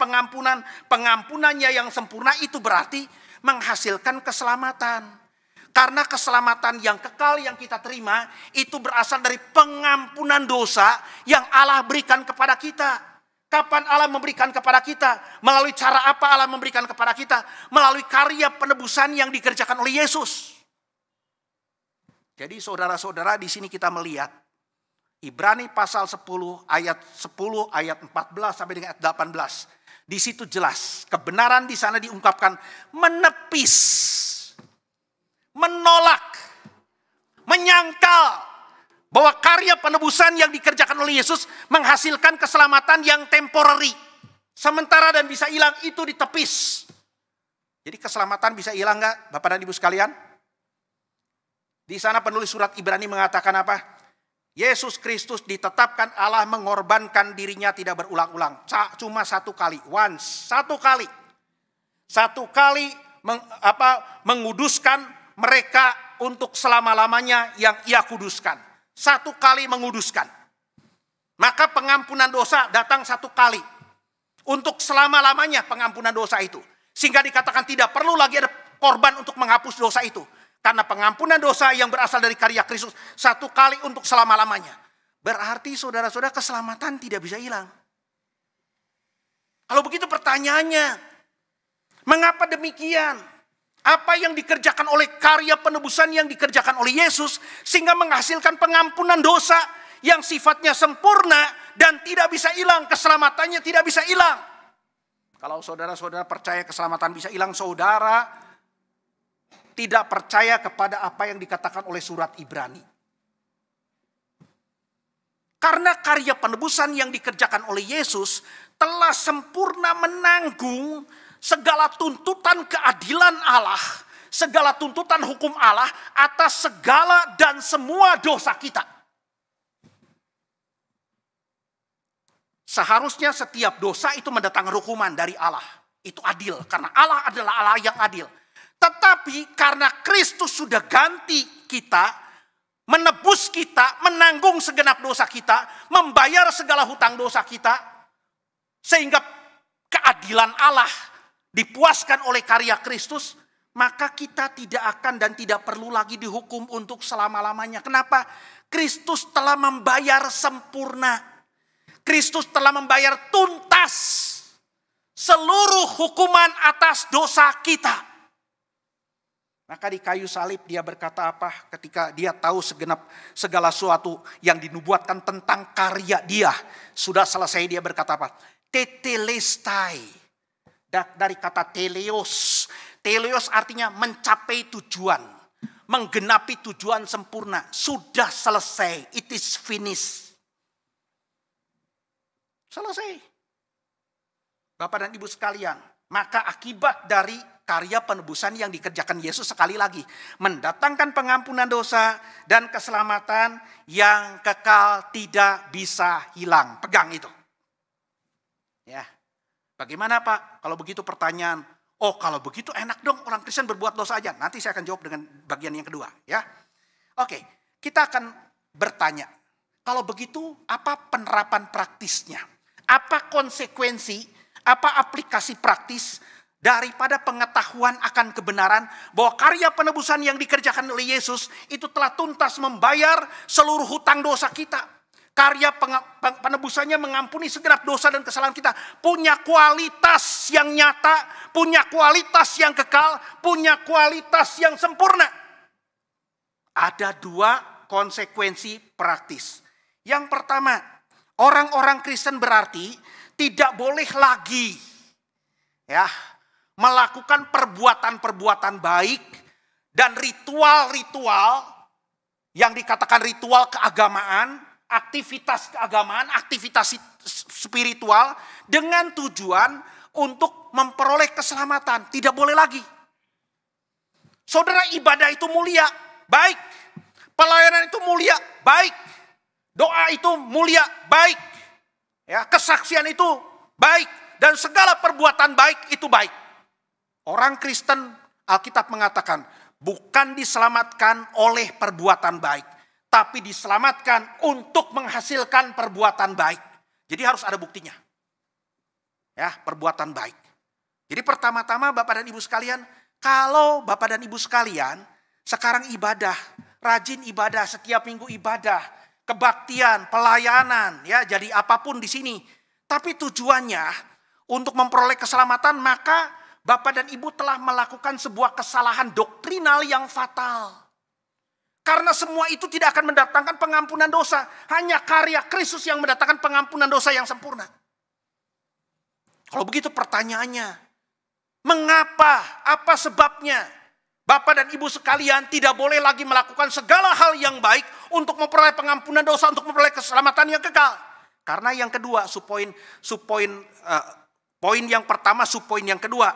Speaker 2: pengampunannya yang sempurna itu berarti menghasilkan keselamatan. Karena keselamatan yang kekal yang kita terima itu berasal dari pengampunan dosa yang Allah berikan kepada kita. Kapan Allah memberikan kepada kita? Melalui cara apa Allah memberikan kepada kita? Melalui karya penebusan yang dikerjakan oleh Yesus. Jadi saudara-saudara, di sini kita melihat Ibrani pasal 10 ayat 14 sampai dengan ayat 18. Di situ jelas kebenaran di sana diungkapkan menepis, menolak, menyangkal bahwa karya penebusan yang dikerjakan oleh Yesus menghasilkan keselamatan yang temporary, sementara dan bisa hilang, itu ditepis. Jadi keselamatan bisa hilang nggak, Bapak dan Ibu sekalian? Di sana penulis surat Ibrani mengatakan apa? Yesus Kristus ditetapkan Allah mengorbankan dirinya tidak berulang-ulang. Cuma satu kali, once, satu kali. Satu kali menguduskan mereka untuk selama-lamanya yang ia kuduskan. Satu kali menguduskan. Maka pengampunan dosa datang satu kali. Untuk selama-lamanya pengampunan dosa itu. Sehingga dikatakan tidak perlu lagi ada korban untuk menghapus dosa itu. Karena pengampunan dosa yang berasal dari karya Kristus satu kali untuk selama-lamanya. Berarti saudara-saudara keselamatan tidak bisa hilang. Kalau begitu pertanyaannya, mengapa demikian? Apa yang dikerjakan oleh karya penebusan yang dikerjakan oleh Yesus sehingga menghasilkan pengampunan dosa yang sifatnya sempurna dan tidak bisa hilang, keselamatannya tidak bisa hilang. Kalau saudara-saudara percaya keselamatan bisa hilang, saudara tidak percaya kepada apa yang dikatakan oleh surat Ibrani. Karena karya penebusan yang dikerjakan oleh Yesus telah sempurna menanggung segala tuntutan keadilan Allah, segala tuntutan hukum Allah atas segala dan semua dosa kita. Seharusnya setiap dosa itu mendatangkan hukuman dari Allah. Itu adil, karena Allah adalah Allah yang adil. Tetapi karena Kristus sudah ganti kita, menebus kita, menanggung segenap dosa kita, membayar segala hutang dosa kita, sehingga keadilan Allah dipuaskan oleh karya Kristus, maka kita tidak akan dan tidak perlu lagi dihukum untuk selama-lamanya. Kenapa? Kristus telah membayar sempurna. Kristus telah membayar tuntas seluruh hukuman atas dosa kita. Maka di kayu salib dia berkata apa? Ketika dia tahu segala sesuatu yang dinubuatkan tentang karya dia sudah selesai, dia berkata apa? Tetelestai. Dari kata teleos. Teleos artinya mencapai tujuan. Menggenapi tujuan sempurna. Sudah selesai. It is finished. Selesai. Bapak dan Ibu sekalian. Maka akibat dari karya penebusan yang dikerjakan Yesus sekali lagi. Mendatangkan pengampunan dosa dan keselamatan yang kekal tidak bisa hilang. Pegang itu. Ya. Bagaimana Pak? Kalau begitu pertanyaan, oh kalau begitu enak dong orang Kristen berbuat dosa aja. Nanti saya akan jawab dengan bagian yang kedua. Ya, oke, kita akan bertanya. Kalau begitu apa penerapan praktisnya? Apa konsekuensi, apa aplikasi praktis daripada pengetahuan akan kebenaran bahwa karya penebusan yang dikerjakan oleh Yesus itu telah tuntas membayar seluruh hutang dosa kita. Karya penebusannya mengampuni segenap dosa dan kesalahan kita. Punya kualitas yang nyata, punya kualitas yang kekal, punya kualitas yang sempurna. Ada dua konsekuensi praktis. Yang pertama, orang-orang Kristen berarti tidak boleh lagi melakukan perbuatan-perbuatan baik dan ritual-ritual yang dikatakan ritual keagamaan, aktivitas keagamaan, aktivitas spiritual dengan tujuan untuk memperoleh keselamatan. Tidak boleh lagi. Saudara, ibadah itu mulia, baik. Pelayanan itu mulia, baik. Doa itu mulia, baik. Ya, kesaksian itu baik. Dan segala perbuatan baik itu baik. Orang Kristen, Alkitab mengatakan, bukan diselamatkan oleh perbuatan baik, tapi diselamatkan untuk menghasilkan perbuatan baik. Jadi harus ada buktinya. Ya, perbuatan baik. Jadi pertama-tama Bapak dan Ibu sekalian, kalau Bapak dan Ibu sekalian sekarang ibadah, rajin ibadah, setiap minggu ibadah, kebaktian, pelayanan, ya, jadi apapun di sini. Tapi tujuannya untuk memperoleh keselamatan, maka Bapak dan Ibu telah melakukan sebuah kesalahan doktrinal yang fatal. Karena semua itu tidak akan mendatangkan pengampunan dosa. Hanya karya Kristus yang mendatangkan pengampunan dosa yang sempurna. Kalau begitu pertanyaannya, mengapa? Apa sebabnya? Bapak dan Ibu sekalian tidak boleh lagi melakukan segala hal yang baik untuk memperoleh pengampunan dosa, untuk memperoleh keselamatan yang kekal. Karena yang kedua, subpoin Poin yang pertama, subpoin yang kedua.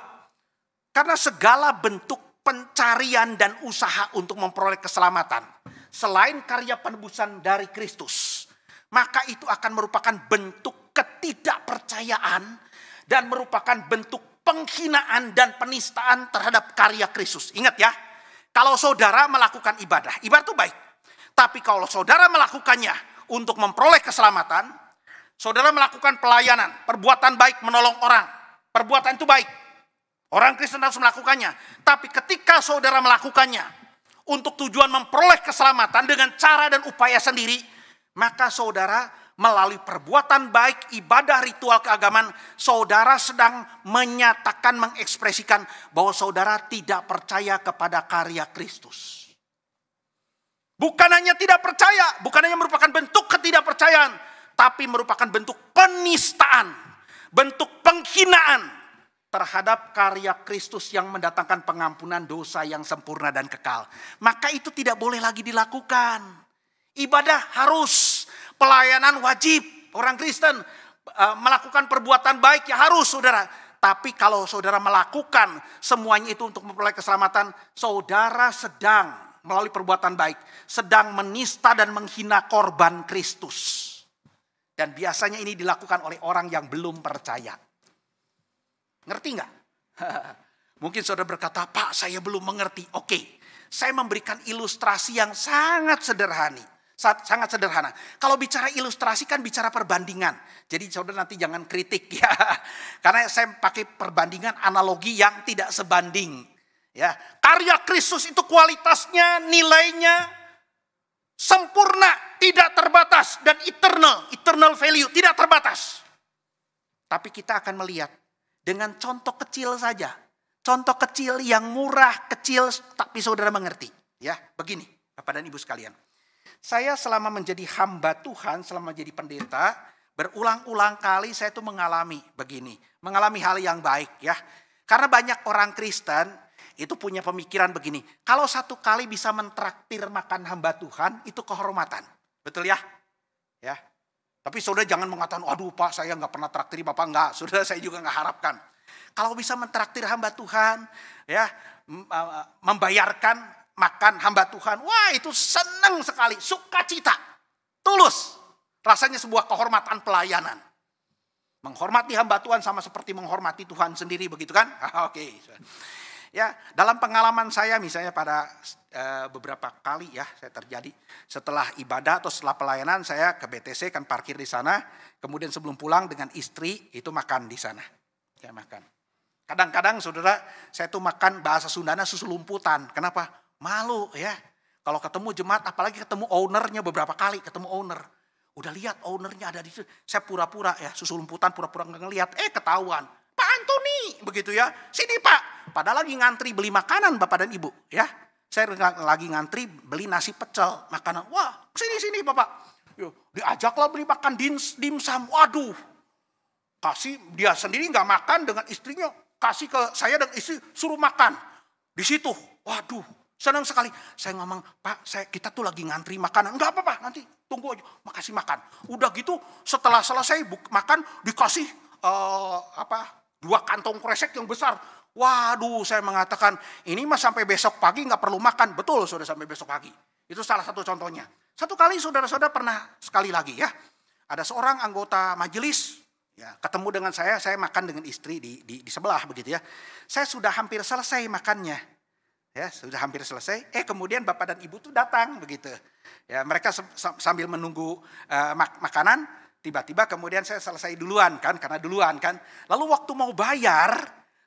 Speaker 2: Karena segala bentuk pencarian dan usaha untuk memperoleh keselamatan, selain karya penebusan dari Kristus, maka itu akan merupakan bentuk ketidakpercayaan dan merupakan bentuk penghinaan dan penistaan terhadap karya Kristus. Ingat ya, kalau saudara melakukan ibadah itu baik. Tapi kalau saudara melakukannya untuk memperoleh keselamatan, saudara melakukan pelayanan, perbuatan baik menolong orang, perbuatan itu baik. Orang Kristen harus melakukannya. Tapi ketika saudara melakukannya untuk tujuan memperoleh keselamatan dengan cara dan upaya sendiri, maka saudara melalui perbuatan baik, ibadah, ritual keagamaan, saudara sedang menyatakan, mengekspresikan bahwa saudara tidak percaya kepada karya Kristus. Bukan hanya tidak percaya, bukan hanya merupakan bentuk ketidakpercayaan, tapi merupakan bentuk penistaan, bentuk penghinaan terhadap karya Kristus yang mendatangkan pengampunan dosa yang sempurna dan kekal. Maka itu tidak boleh lagi dilakukan. Ibadah harus, pelayanan wajib. Orang Kristen melakukan perbuatan baik ya harus, saudara. Tapi kalau saudara melakukan semuanya itu untuk memperoleh keselamatan, saudara sedang melalui perbuatan baik sedang menista dan menghina korban Kristus. Dan biasanya ini dilakukan oleh orang yang belum percaya. Ngerti nggak? Mungkin saudara berkata, Pak saya belum mengerti. Oke, saya memberikan ilustrasi yang sangat sederhana. Sangat sederhana. Kalau bicara ilustrasi kan bicara perbandingan. Jadi saudara nanti jangan kritik ya. Karena saya pakai perbandingan analogi yang tidak sebanding. Ya, karya Kristus itu kualitasnya, nilainya sempurna, tidak terbatas dan eternal value, tidak terbatas. Tapi kita akan melihat dengan contoh kecil saja. Contoh kecil yang murah, kecil tapi saudara mengerti. Ya, begini Bapak dan Ibu sekalian. Saya selama menjadi hamba Tuhan, selama menjadi pendeta, berulang-ulang kali saya tuh mengalami begini. Mengalami hal yang baik ya. Karena banyak orang Kristen itu punya pemikiran begini. Kalau satu kali bisa mentraktir makan hamba Tuhan, itu kehormatan. Betul ya? Ya. Tapi saudara jangan mengatakan, aduh Pak saya nggak pernah traktir Bapak. Enggak, saudara saya juga nggak harapkan. Kalau bisa mentraktir hamba Tuhan, ya membayarkan makan hamba Tuhan, wah itu senang sekali, sukacita, tulus. Rasanya sebuah kehormatan pelayanan. Menghormati hamba Tuhan sama seperti menghormati Tuhan sendiri, begitu kan? Oke. Ya, dalam pengalaman saya misalnya pada beberapa kali ya saya terjadi setelah ibadah atau setelah pelayanan saya ke BTC kan parkir di sana, kemudian sebelum pulang dengan istri itu makan di sana. Saya makan. Kadang-kadang saudara saya tuh makan bahasa Sundana susu lumputan. Kenapa? Malu ya. Kalau ketemu jemaat apalagi ketemu ownernya beberapa kali ketemu owner. Udah lihat ownernya ada di situ. Saya pura-pura ya susu lumputan pura-pura nggak ngelihat. Ketahuan. Pak Antoni begitu ya. Sini Pak. Padahal lagi ngantri beli makanan Bapak dan Ibu ya. Saya lagi ngantri beli nasi pecel makanan. Wah sini Bapak. Yuk, diajaklah beli makan dimsum. Waduh. Kasih dia sendiri nggak makan dengan istrinya. Kasih ke saya dan istri suruh makan. Di situ. Waduh. Senang sekali. Saya ngomong Pak kita tuh lagi ngantri makanan. Enggak apa-apa nanti tunggu aja. Makasih makan. Udah gitu setelah selesai makan dikasih 2 kantong kresek yang besar. Waduh, saya mengatakan ini mah sampai besok pagi nggak perlu makan. Betul, saudara sampai besok pagi. Itu salah satu contohnya. Satu kali saudara-saudara pernah sekali lagi ya. Ada seorang anggota majelis ya, ketemu dengan saya makan dengan istri di sebelah begitu ya. Saya sudah hampir selesai makannya. Ya, sudah hampir selesai. Kemudian Bapak dan Ibu tuh datang begitu. Ya, mereka sambil menunggu makanan, tiba-tiba kemudian saya selesai duluan kan, karena duluan kan. Lalu waktu mau bayar,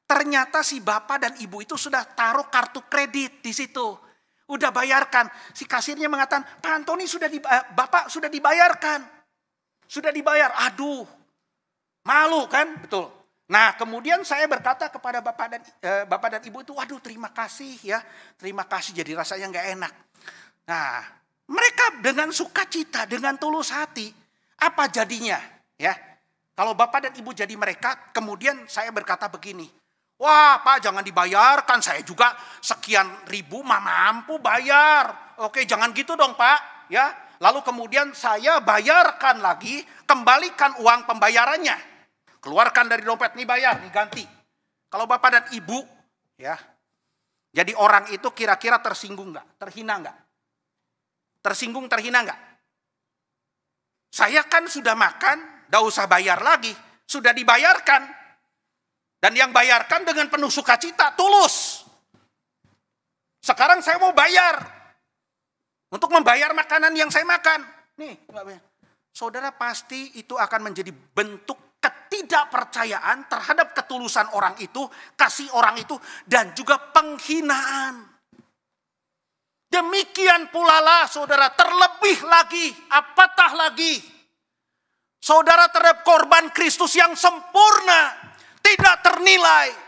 Speaker 2: ternyata si Bapak dan Ibu itu sudah taruh kartu kredit di situ. Udah bayarkan. Si kasirnya mengatakan, Pak Antoni Bapak sudah dibayarkan. Sudah dibayar. Aduh, malu kan? Betul. Nah kemudian saya berkata kepada Bapak dan Ibu itu, waduh terima kasih ya. Terima kasih, jadi rasanya gak enak. Nah mereka dengan sukacita, dengan tulus hati. Apa jadinya? Ya, kalau Bapak dan Ibu jadi mereka, kemudian saya berkata begini, wah Pak jangan dibayarkan, saya juga sekian ribu mampu bayar. Oke jangan gitu dong Pak. Ya, lalu kemudian saya bayarkan lagi, kembalikan uang pembayarannya. Keluarkan dari dompet, nih bayar, nih ganti. Kalau bapak dan ibu, ya, jadi orang itu kira-kira tersinggung nggak? Terhina nggak? Tersinggung, terhina nggak? Saya kan sudah makan, nggak usah bayar lagi, sudah dibayarkan. Dan yang bayarkan dengan penuh sukacita, tulus. Sekarang saya mau bayar untuk membayar makanan yang saya makan. Nih, saudara, pasti itu akan menjadi bentuk ketidakpercayaan terhadap ketulusan orang itu, kasih orang itu, dan juga penghinaan. Demikian pula lah saudara, terlebih lagi, apatah lagi, saudara terhadap korban Kristus yang sempurna, tidak ternilai.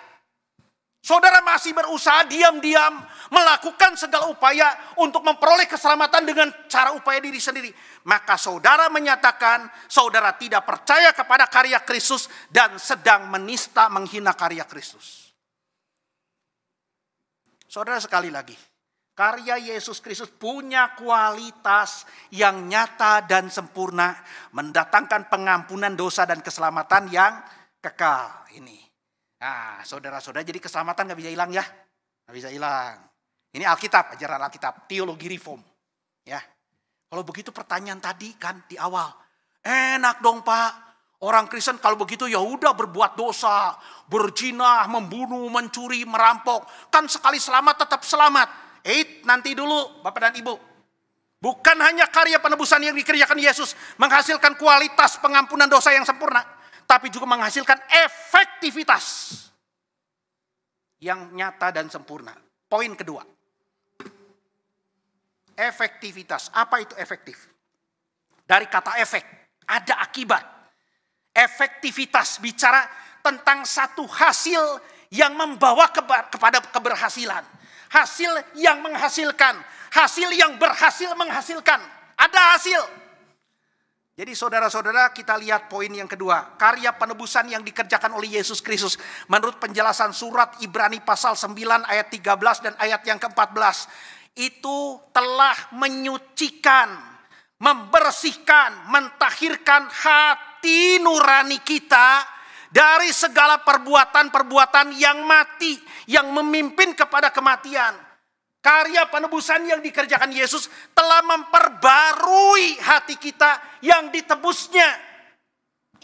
Speaker 2: Saudara masih berusaha diam-diam melakukan segala upaya untuk memperoleh keselamatan dengan cara upaya diri sendiri. Maka saudara menyatakan saudara tidak percaya kepada karya Kristus dan sedang menista, menghina karya Kristus. Saudara, sekali lagi, karya Yesus Kristus punya kualitas yang nyata dan sempurna, mendatangkan pengampunan dosa dan keselamatan yang kekal ini. Nah, saudara-saudara, jadi keselamatan gak bisa hilang ya. Gak bisa hilang. Ini Alkitab, ajaran Alkitab, teologi reform. Ya. Kalau begitu pertanyaan tadi kan di awal. Enak dong Pak, orang Kristen kalau begitu ya udah berbuat dosa, berzina, membunuh, mencuri, merampok. Kan sekali selamat tetap selamat. Nanti dulu Bapak dan Ibu. Bukan hanya karya penebusan yang dikerjakan Yesus menghasilkan kualitas pengampunan dosa yang sempurna, tapi juga menghasilkan efektivitas yang nyata dan sempurna. Poin kedua, efektivitas. Apa itu efektif? Dari kata efek, ada akibat. Efektivitas bicara tentang satu hasil yang membawa kepada keberhasilan. Hasil yang menghasilkan, hasil yang berhasil menghasilkan. Ada hasil. Jadi saudara-saudara, kita lihat poin yang kedua. Karya penebusan yang dikerjakan oleh Yesus Kristus. Menurut penjelasan surat Ibrani pasal 9 ayat 13 dan ayat yang ke-14. Itu telah menyucikan, membersihkan, mentahirkan hati nurani kita dari segala perbuatan-perbuatan yang mati, yang memimpin kepada kematian. Karya penebusan yang dikerjakan Yesus telah memperbarui hati kita yang ditebusnya.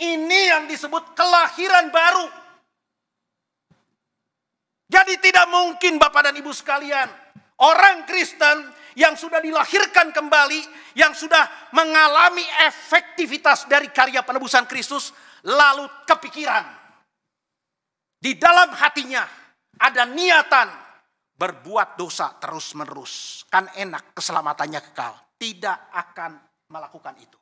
Speaker 2: Ini yang disebut kelahiran baru. Jadi tidak mungkin Bapak dan Ibu sekalian, orang Kristen yang sudah dilahirkan kembali, yang sudah mengalami efektivitas dari karya penebusan Kristus, lalu kepikiran. Di dalam hatinya ada niatan berbuat dosa terus-menerus. Kan enak, keselamatannya kekal. Tidak akan melakukan itu.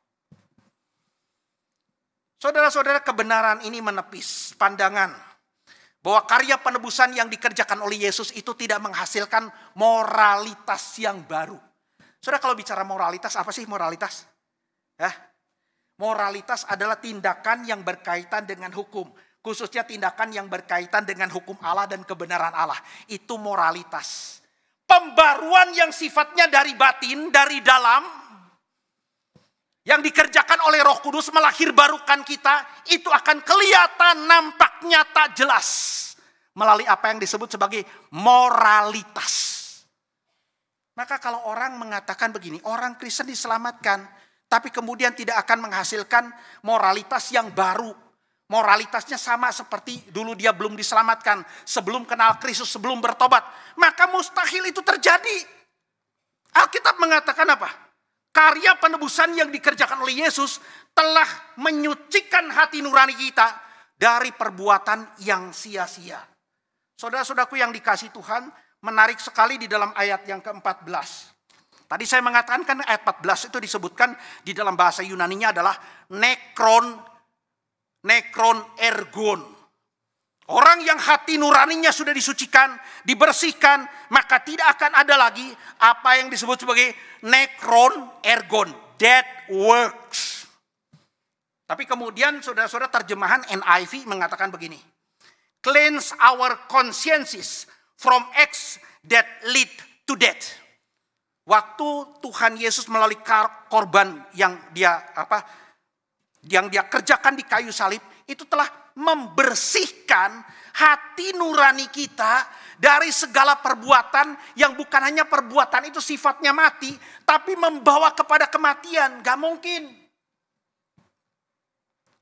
Speaker 2: Saudara-saudara, kebenaran ini menepis pandangan bahwa karya penebusan yang dikerjakan oleh Yesus itu tidak menghasilkan moralitas yang baru. Saudara, kalau bicara moralitas, apa sih moralitas? Moralitas adalah tindakan yang berkaitan dengan hukum. Khususnya tindakan yang berkaitan dengan hukum Allah dan kebenaran Allah. Itu moralitas. Pembaruan yang sifatnya dari batin, dari dalam, yang dikerjakan oleh Roh Kudus melahirbarukan kita, itu akan kelihatan, nampak nyata, jelas. Melalui apa yang disebut sebagai moralitas. Maka kalau orang mengatakan begini, orang Kristen diselamatkan, tapi kemudian tidak akan menghasilkan moralitas yang baru. Moralitasnya sama seperti dulu dia belum diselamatkan, sebelum kenal Kristus, sebelum bertobat. Maka mustahil itu terjadi. Alkitab mengatakan apa? Karya penebusan yang dikerjakan oleh Yesus telah menyucikan hati nurani kita dari perbuatan yang sia-sia. Saudara-saudaraku yang dikasihi Tuhan, menarik sekali di dalam ayat yang ke-14. Tadi saya mengatakan kan ayat 14 itu disebutkan di dalam bahasa Yunaninya adalah nekron ergon. Orang yang hati nuraninya sudah disucikan, dibersihkan, maka tidak akan ada lagi apa yang disebut sebagai nekron ergon, dead works. Tapi kemudian saudara-saudara, terjemahan NIV mengatakan begini. Cleanse our consciences from acts that lead to death. Waktu Tuhan Yesus melalui korban yang dia kerjakan di kayu salib, itu telah membersihkan hati nurani kita dari segala perbuatan yang bukan hanya perbuatan itu sifatnya mati, tapi membawa kepada kematian. Gak mungkin.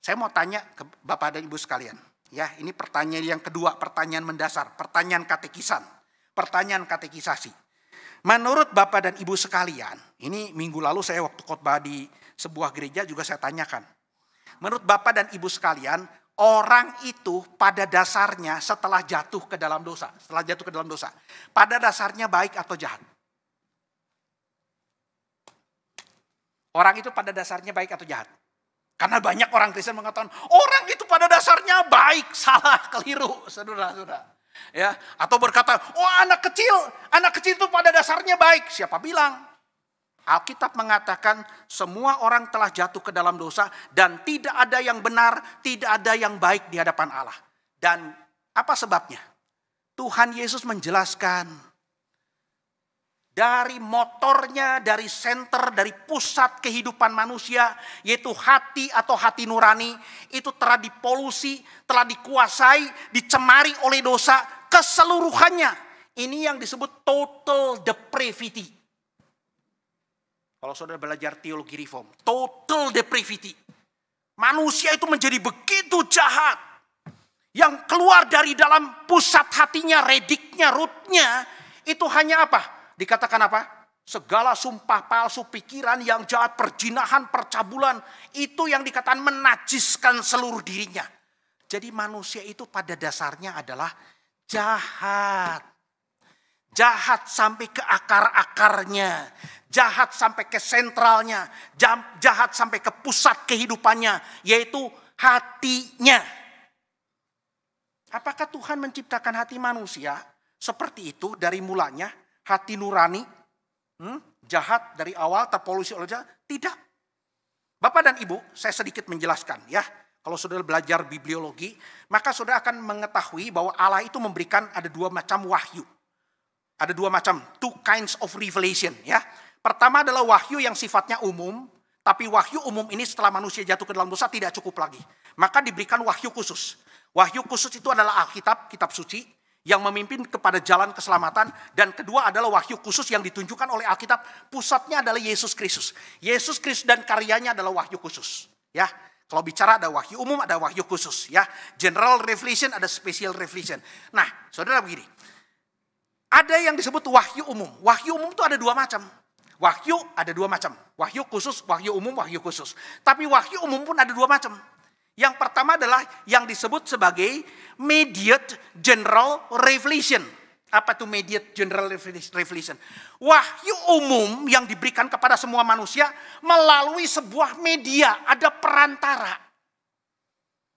Speaker 2: Saya mau tanya ke Bapak dan Ibu sekalian. Ya, ini pertanyaan yang kedua, pertanyaan mendasar, pertanyaan katekisan, pertanyaan katekisasi. Menurut Bapak dan Ibu sekalian, ini minggu lalu saya waktu khotbah di sebuah gereja juga saya tanyakan. Menurut Bapak dan Ibu sekalian, orang itu pada dasarnya setelah jatuh ke dalam dosa, pada dasarnya baik atau jahat? Orang itu pada dasarnya baik atau jahat? Karena banyak orang Kristen mengatakan orang itu pada dasarnya baik, salah, keliru, saudara-saudara. Ya, atau berkata, oh anak kecil itu pada dasarnya baik. Siapa bilang? Alkitab mengatakan semua orang telah jatuh ke dalam dosa dan tidak ada yang benar, tidak ada yang baik di hadapan Allah. Dan apa sebabnya? Tuhan Yesus menjelaskan dari motornya, dari senter, dari pusat kehidupan manusia, yaitu hati atau hati nurani, itu telah dipolusi, telah dikuasai, dicemari oleh dosa keseluruhannya. Ini yang disebut total depravity. Kalau saudara belajar teologi reform, total depravity. Manusia itu menjadi begitu jahat. Yang keluar dari dalam pusat hatinya, rediknya, rootnya, itu hanya apa? Dikatakan apa? Segala sumpah palsu, pikiran yang jahat, perjinahan, percabulan. Itu yang dikatakan menajiskan seluruh dirinya. Jadi manusia itu pada dasarnya adalah jahat. Jahat sampai ke akar-akarnya. Jahat sampai ke sentralnya. Jahat sampai ke pusat kehidupannya. Yaitu hatinya. Apakah Tuhan menciptakan hati manusia seperti itu dari mulanya? Hati nurani, jahat dari awal, terpolusi oleh jahat? Tidak. Bapak dan Ibu, saya sedikit menjelaskan ya. Kalau saudara belajar bibliologi, maka saudara akan mengetahui bahwa Allah itu memberikan ada dua macam wahyu. Ada dua macam, two kinds of revelation ya. Pertama adalah wahyu yang sifatnya umum, tapi wahyu umum ini setelah manusia jatuh ke dalam dosa tidak cukup lagi. Maka diberikan wahyu khusus. Wahyu khusus itu adalah Alkitab, kitab suci, yang memimpin kepada jalan keselamatan. Dan kedua adalah wahyu khusus yang ditunjukkan oleh Alkitab. Pusatnya adalah Yesus Kristus. Yesus Kristus dan karyanya adalah wahyu khusus. Ya, kalau bicara ada wahyu umum, ada wahyu khusus. Ya, general revelation, ada special revelation. Nah, saudara begini. Ada yang disebut wahyu umum. Wahyu umum itu ada dua macam. Wahyu ada dua macam. Wahyu khusus, wahyu umum, wahyu khusus. Tapi wahyu umum pun ada dua macam. Yang pertama adalah yang disebut sebagai mediate general revelation. Apa itu mediate general revelation? Wahyu umum yang diberikan kepada semua manusia melalui sebuah media, ada perantara.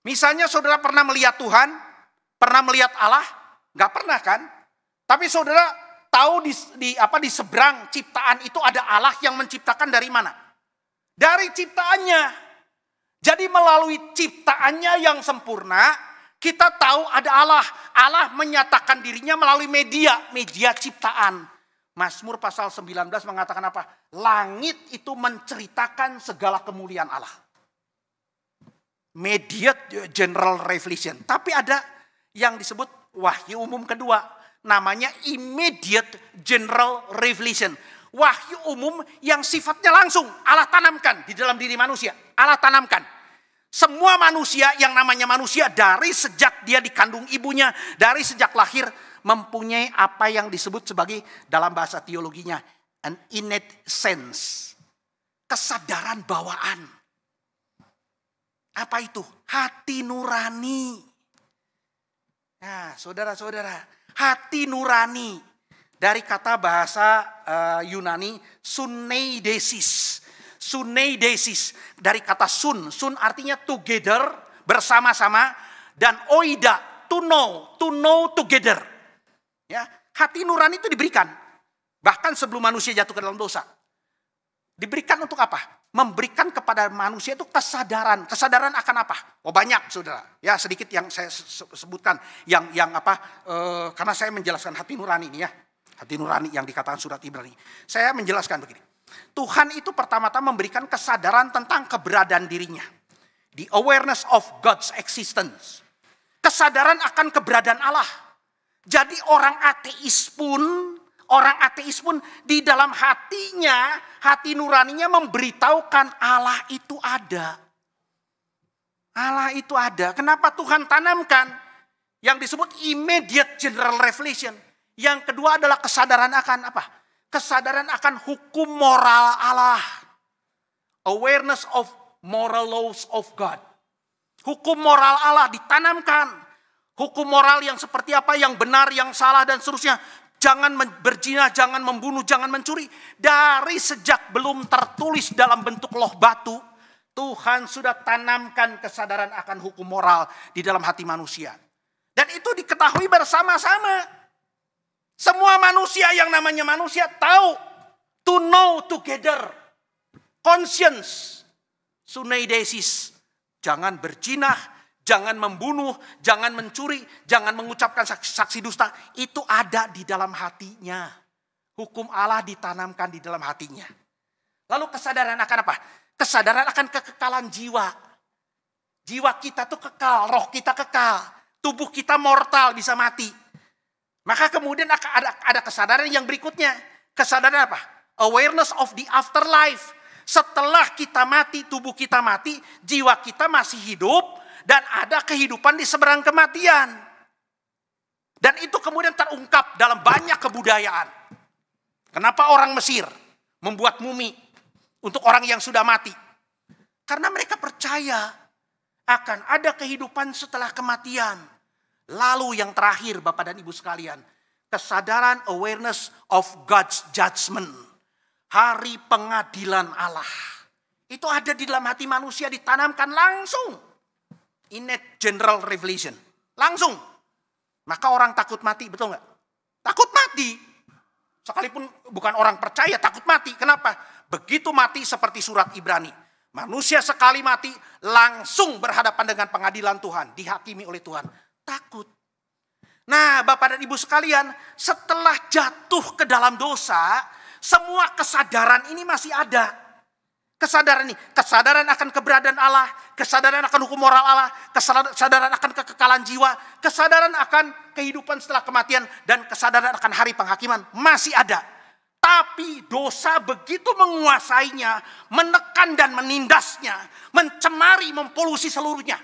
Speaker 2: Misalnya saudara pernah melihat Tuhan, pernah melihat Allah? Enggak pernah kan? Tapi saudara tahu di seberang ciptaan itu ada Allah yang menciptakan dari mana? Dari ciptaannya. Jadi melalui ciptaannya yang sempurna, kita tahu ada Allah. Allah menyatakan dirinya melalui media ciptaan. Mazmur pasal 19 mengatakan apa? Langit itu menceritakan segala kemuliaan Allah. Mediate general revelation. Tapi ada yang disebut wahyu umum kedua. Namanya immediate general revelation. Wahyu umum yang sifatnya langsung Allah tanamkan di dalam diri manusia. Allah tanamkan. Semua manusia yang namanya manusia dari sejak dia dikandung ibunya, dari sejak lahir mempunyai apa yang disebut sebagai dalam bahasa teologinya an innate sense. Kesadaran bawaan. Apa itu? Hati nurani. Nah, saudara-saudara, hati nurani dari kata bahasa Yunani suneidesis. Suneidesis dari kata sun artinya together, bersama-sama, dan oida, to know together. Ya, hati nurani itu diberikan bahkan sebelum manusia jatuh ke dalam dosa. Diberikan untuk apa? Memberikan kepada manusia itu kesadaran akan apa? Oh banyak saudara. Ya sedikit yang saya sebutkan yang karena saya menjelaskan hati nurani ini ya. Hati nurani yang dikatakan surat Ibrani. Saya menjelaskan begini. Tuhan itu pertama-tama memberikan kesadaran tentang keberadaan dirinya. The awareness of God's existence. Kesadaran akan keberadaan Allah. Jadi orang ateis pun di dalam hatinya, hati nuraninya memberitahukan Allah itu ada. Allah itu ada. Kenapa Tuhan tanamkan yang disebut immediate general revelation? Yang kedua adalah kesadaran akan apa? Kesadaran akan hukum moral Allah. Awareness of moral laws of God. Hukum moral Allah ditanamkan. Hukum moral yang seperti apa, yang benar, yang salah, dan seterusnya. Jangan berzina, jangan membunuh, jangan mencuri. Dari sejak belum tertulis dalam bentuk loh batu, Tuhan sudah tanamkan kesadaran akan hukum moral di dalam hati manusia. Dan itu diketahui bersama-sama. Semua manusia yang namanya manusia tahu. To know together. Conscience. Suneidesis. Jangan berzina. Jangan membunuh, jangan mencuri, jangan mengucapkan saksi dusta. Itu ada di dalam hatinya. Hukum Allah ditanamkan di dalam hatinya. Lalu kesadaran akan apa? Kesadaran akan kekekalan jiwa. Jiwa kita tuh kekal, roh kita kekal. Tubuh kita mortal, bisa mati. Maka kemudian ada kesadaran yang berikutnya. Kesadaran apa? Awareness of the afterlife. Setelah kita mati, tubuh kita mati, jiwa kita masih hidup. Dan ada kehidupan di seberang kematian. Dan itu kemudian terungkap dalam banyak kebudayaan. Kenapa orang Mesir membuat mumi untuk orang yang sudah mati? Karena mereka percaya akan ada kehidupan setelah kematian. Lalu yang terakhir Bapak dan Ibu sekalian, kesadaran awareness of God's judgment. Hari pengadilan Allah. Itu ada di dalam hati manusia, ditanamkan langsung. Innate general revelation. Langsung. Maka orang takut mati, betul nggak? Takut mati. Sekalipun bukan orang percaya, takut mati. Kenapa? Begitu mati seperti surat Ibrani. Manusia sekali mati, langsung berhadapan dengan pengadilan Tuhan. Dihakimi oleh Tuhan. Takut. Nah Bapak dan Ibu sekalian, setelah jatuh ke dalam dosa, semua kesadaran ini masih ada. Kesadaran ini, kesadaran akan keberadaan Allah, kesadaran akan hukum moral Allah, kesadaran akan kekekalan jiwa, kesadaran akan kehidupan setelah kematian, dan kesadaran akan hari penghakiman masih ada. Tapi dosa begitu menguasainya, menekan dan menindasnya, mencemari, mempolusi seluruhnya.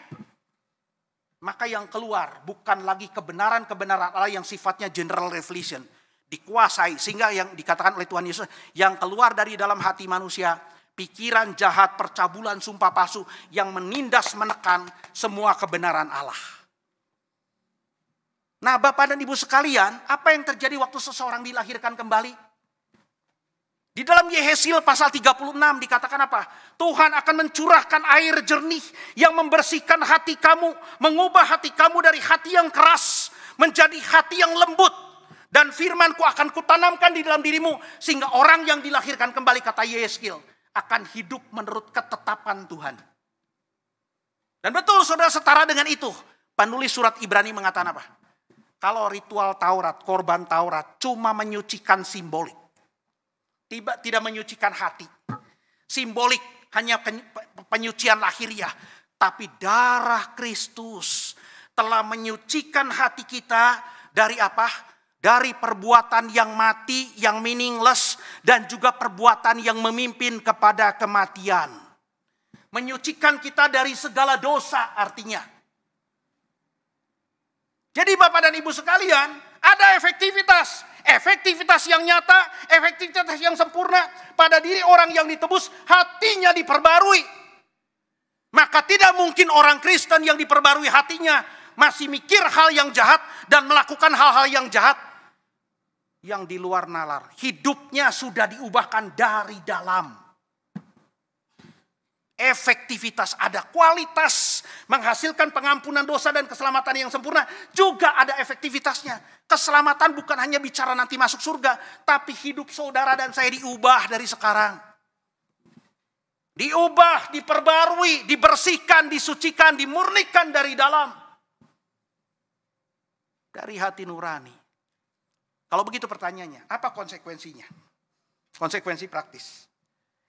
Speaker 2: Maka yang keluar bukan lagi kebenaran-kebenaran Allah yang sifatnya general revelation, dikuasai, sehingga yang dikatakan oleh Tuhan Yesus, yang keluar dari dalam hati manusia, pikiran jahat, percabulan, sumpah palsu yang menindas, menekan semua kebenaran Allah. Nah Bapak dan Ibu sekalian, apa yang terjadi waktu seseorang dilahirkan kembali? Di dalam Yehezkiel pasal 36 dikatakan apa? Tuhan akan mencurahkan air jernih yang membersihkan hati kamu, mengubah hati kamu dari hati yang keras menjadi hati yang lembut. Dan firman-Ku akan kutanamkan di dalam dirimu, sehingga orang yang dilahirkan kembali, kata Yehezkiel, akan hidup menurut ketetapan Tuhan. Dan betul saudara, setara dengan itu, penulis surat Ibrani mengatakan apa? Kalau ritual Taurat, korban Taurat cuma menyucikan simbolik. Tidak menyucikan hati. Simbolik, hanya penyucian lahiriah. Tapi darah Kristus telah menyucikan hati kita dari apa? Dari perbuatan yang mati, yang meaningless, dan juga perbuatan yang memimpin kepada kematian. Menyucikan kita dari segala dosa artinya. Jadi Bapak dan Ibu sekalian, ada efektivitas. Efektivitas yang nyata, efektivitas yang sempurna pada diri orang yang ditebus, hatinya diperbarui. Maka tidak mungkin orang Kristen yang diperbarui hatinya masih mikir hal yang jahat dan melakukan hal-hal yang jahat yang di luar nalar. Hidupnya sudah diubahkan dari dalam. Efektivitas ada, kualitas menghasilkan pengampunan dosa dan keselamatan yang sempurna juga ada efektivitasnya. Keselamatan bukan hanya bicara nanti masuk surga, tapi hidup saudara dan saya diubah dari sekarang. Diubah, diperbarui, dibersihkan, disucikan, dimurnikan dari dalam. Dari hati nurani. Kalau begitu pertanyaannya, apa konsekuensinya? Konsekuensi praktis.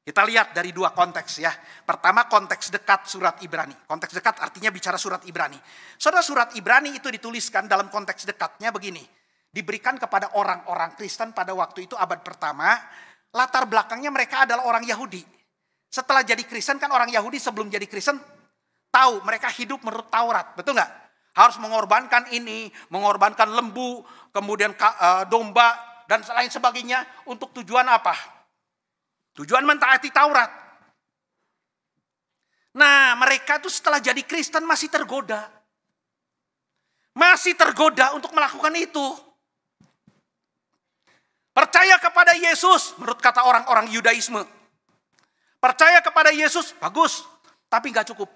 Speaker 2: Kita lihat dari dua konteks ya. Pertama konteks dekat surat Ibrani. Konteks dekat artinya bicara surat Ibrani. Saudara, surat Ibrani itu dituliskan dalam konteks dekatnya begini. Diberikan kepada orang-orang Kristen pada waktu itu abad pertama. Latar belakangnya mereka adalah orang Yahudi. Setelah jadi Kristen kan orang Yahudi sebelum jadi Kristen tahu mereka hidup menurut Taurat. Betul nggak? Harus mengorbankan ini, mengorbankan lembu, kemudian domba dan lain sebagainya. Untuk tujuan apa? Tujuan mentaati Taurat. Nah, mereka itu setelah jadi Kristen masih tergoda. Masih tergoda untuk melakukan itu. Percaya kepada Yesus, menurut kata orang-orang Yudaisme. Percaya kepada Yesus, bagus, tapi gak cukup.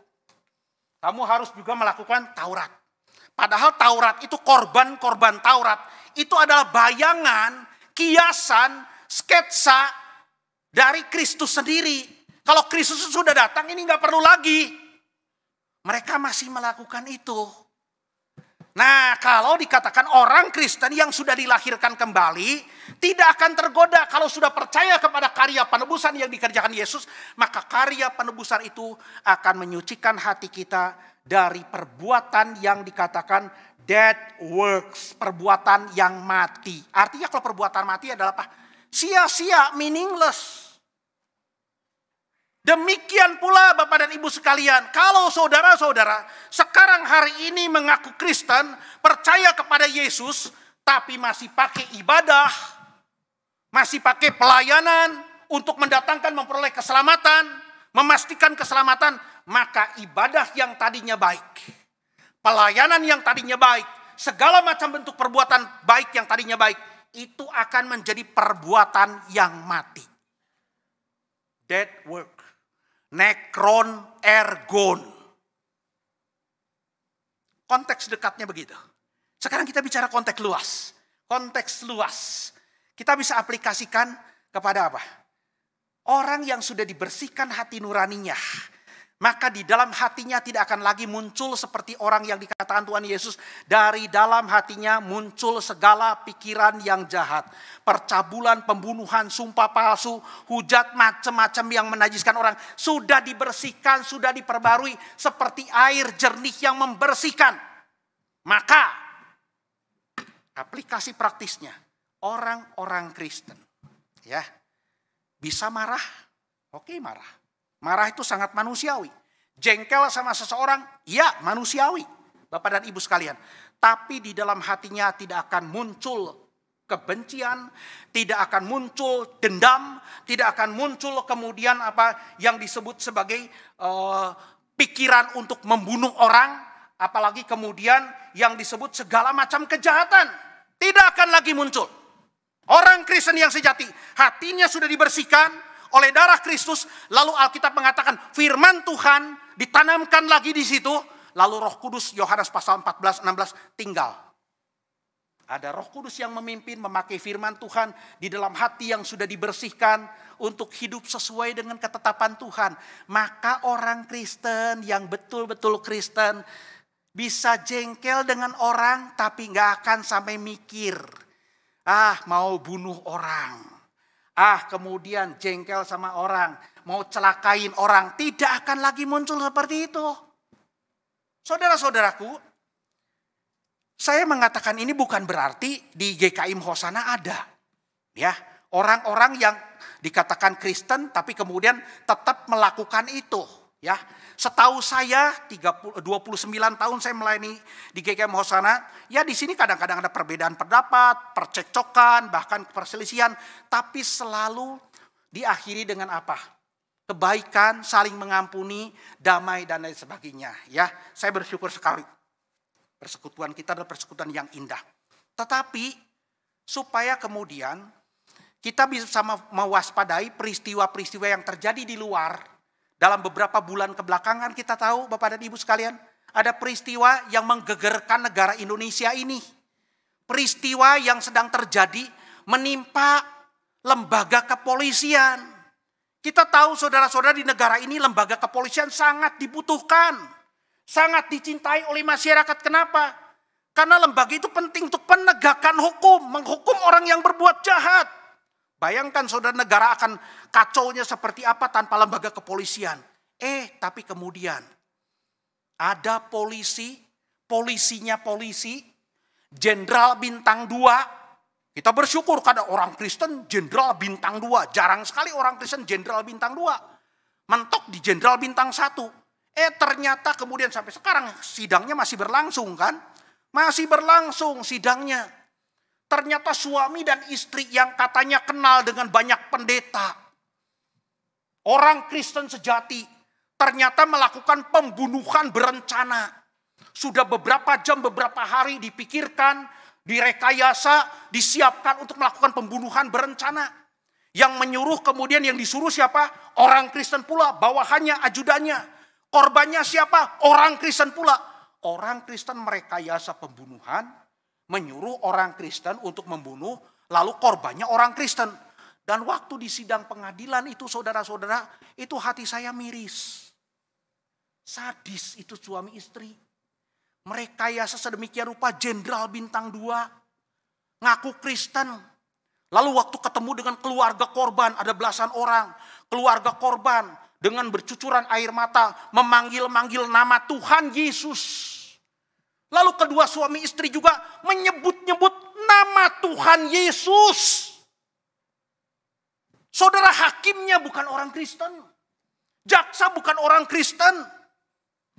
Speaker 2: Kamu harus juga melakukan Taurat. Padahal Taurat itu korban-korban Taurat. Itu adalah bayangan, kiasan, sketsa, dari Kristus sendiri. Kalau Kristus sudah datang ini nggak perlu lagi. Mereka masih melakukan itu. Nah, kalau dikatakan orang Kristen yang sudah dilahirkan kembali tidak akan tergoda kalau sudah percaya kepada karya penebusan yang dikerjakan Yesus, maka karya penebusan itu akan menyucikan hati kita dari perbuatan yang dikatakan dead works, perbuatan yang mati. Artinya kalau perbuatan mati adalah apa? Sia-sia, meaningless. Demikian pula Bapak dan Ibu sekalian, kalau saudara-saudara sekarang hari ini mengaku Kristen, percaya kepada Yesus, tapi masih pakai ibadah, masih pakai pelayanan untuk mendatangkan memperoleh keselamatan, memastikan keselamatan, maka ibadah yang tadinya baik, pelayanan yang tadinya baik, segala macam bentuk perbuatan baik yang tadinya baik, itu akan menjadi perbuatan yang mati. Dead work. Nekron ergon. Konteks dekatnya begitu. Sekarang kita bicara konteks luas. Konteks luas. Kita bisa aplikasikan kepada apa? Orang yang sudah dibersihkan hati nuraninya. Maka di dalam hatinya tidak akan lagi muncul seperti orang yang dikatakan Tuhan Yesus. Dari dalam hatinya muncul segala pikiran yang jahat. Percabulan, pembunuhan, sumpah palsu, hujat, macam-macam yang menajiskan orang. Sudah dibersihkan, sudah diperbarui seperti air jernih yang membersihkan. Maka aplikasi praktisnya orang-orang Kristen ya bisa marah. Oke, marah. Marah itu sangat manusiawi. Jengkel sama seseorang, ya manusiawi. Bapak dan Ibu sekalian. Tapi di dalam hatinya tidak akan muncul kebencian, tidak akan muncul dendam, tidak akan muncul kemudian apa yang disebut sebagai pikiran untuk membunuh orang. Apalagi kemudian yang disebut segala macam kejahatan. Tidak akan lagi muncul. Orang Kristen yang sejati, hatinya sudah dibersihkan oleh darah Kristus, lalu Alkitab mengatakan firman Tuhan ditanamkan lagi di situ, lalu Roh Kudus Yohanes pasal 14-16 tinggal. Ada Roh Kudus yang memimpin memakai firman Tuhan di dalam hati yang sudah dibersihkan untuk hidup sesuai dengan ketetapan Tuhan. Maka orang Kristen yang betul-betul Kristen bisa jengkel dengan orang tapi gak akan sampai mikir, mau bunuh orang. Kemudian jengkel sama orang, mau celakain orang, tidak akan lagi muncul seperti itu. Saudara-saudaraku, saya mengatakan ini bukan berarti di GKIM Hosana ada. Ya, orang-orang yang dikatakan Kristen tapi kemudian tetap melakukan itu. Ya, setahu saya 29 tahun saya melayani di GKIM Hosana, ya di sini kadang-kadang ada perbedaan pendapat, percekcokan, bahkan perselisihan, tapi selalu diakhiri dengan apa? Kebaikan, saling mengampuni, damai dan lain sebagainya. Ya, saya bersyukur sekali. Persekutuan kita adalah persekutuan yang indah. Tetapi supaya kemudian kita bisa mewaspadai peristiwa-peristiwa yang terjadi di luar. Dalam beberapa bulan kebelakangan kita tahu Bapak dan Ibu sekalian, ada peristiwa yang menggegerkan negara Indonesia ini. Peristiwa yang sedang terjadi menimpa lembaga kepolisian. Kita tahu saudara-saudara di negara ini lembaga kepolisian sangat dibutuhkan. Sangat dicintai oleh masyarakat. Kenapa? Karena lembaga itu penting untuk penegakan hukum. Menghukum orang yang berbuat jahat. Bayangkan saudara, negara akan kacaunya seperti apa tanpa lembaga kepolisian. Tapi kemudian ada polisi, polisinya polisi, jenderal bintang 2. Kita bersyukur karena orang Kristen jenderal bintang 2. Jarang sekali orang Kristen jenderal bintang 2. Mentok di jenderal bintang 1. Ternyata kemudian sampai sekarang sidangnya masih berlangsung kan? Masih berlangsung sidangnya. Ternyata suami dan istri yang katanya kenal dengan banyak pendeta, orang Kristen sejati, ternyata melakukan pembunuhan berencana. Sudah beberapa jam, beberapa hari dipikirkan, direkayasa, disiapkan untuk melakukan pembunuhan berencana. Yang menyuruh kemudian yang disuruh siapa? Orang Kristen pula, bawahannya, ajudannya. Korbannya siapa? Orang Kristen pula. Orang Kristen merekayasa pembunuhan, menyuruh orang Kristen untuk membunuh, lalu korbannya orang Kristen. Dan waktu di sidang pengadilan itu saudara-saudara, itu hati saya miris. Sadis itu suami istri. Merekayasa sedemikian rupa jenderal bintang 2. Ngaku Kristen. Lalu waktu ketemu dengan keluarga korban, ada belasan orang. Keluarga korban dengan bercucuran air mata memanggil-manggil nama Tuhan Yesus. Lalu kedua suami istri juga menyebut-nyebut nama Tuhan Yesus. Saudara, hakimnya bukan orang Kristen. Jaksa bukan orang Kristen.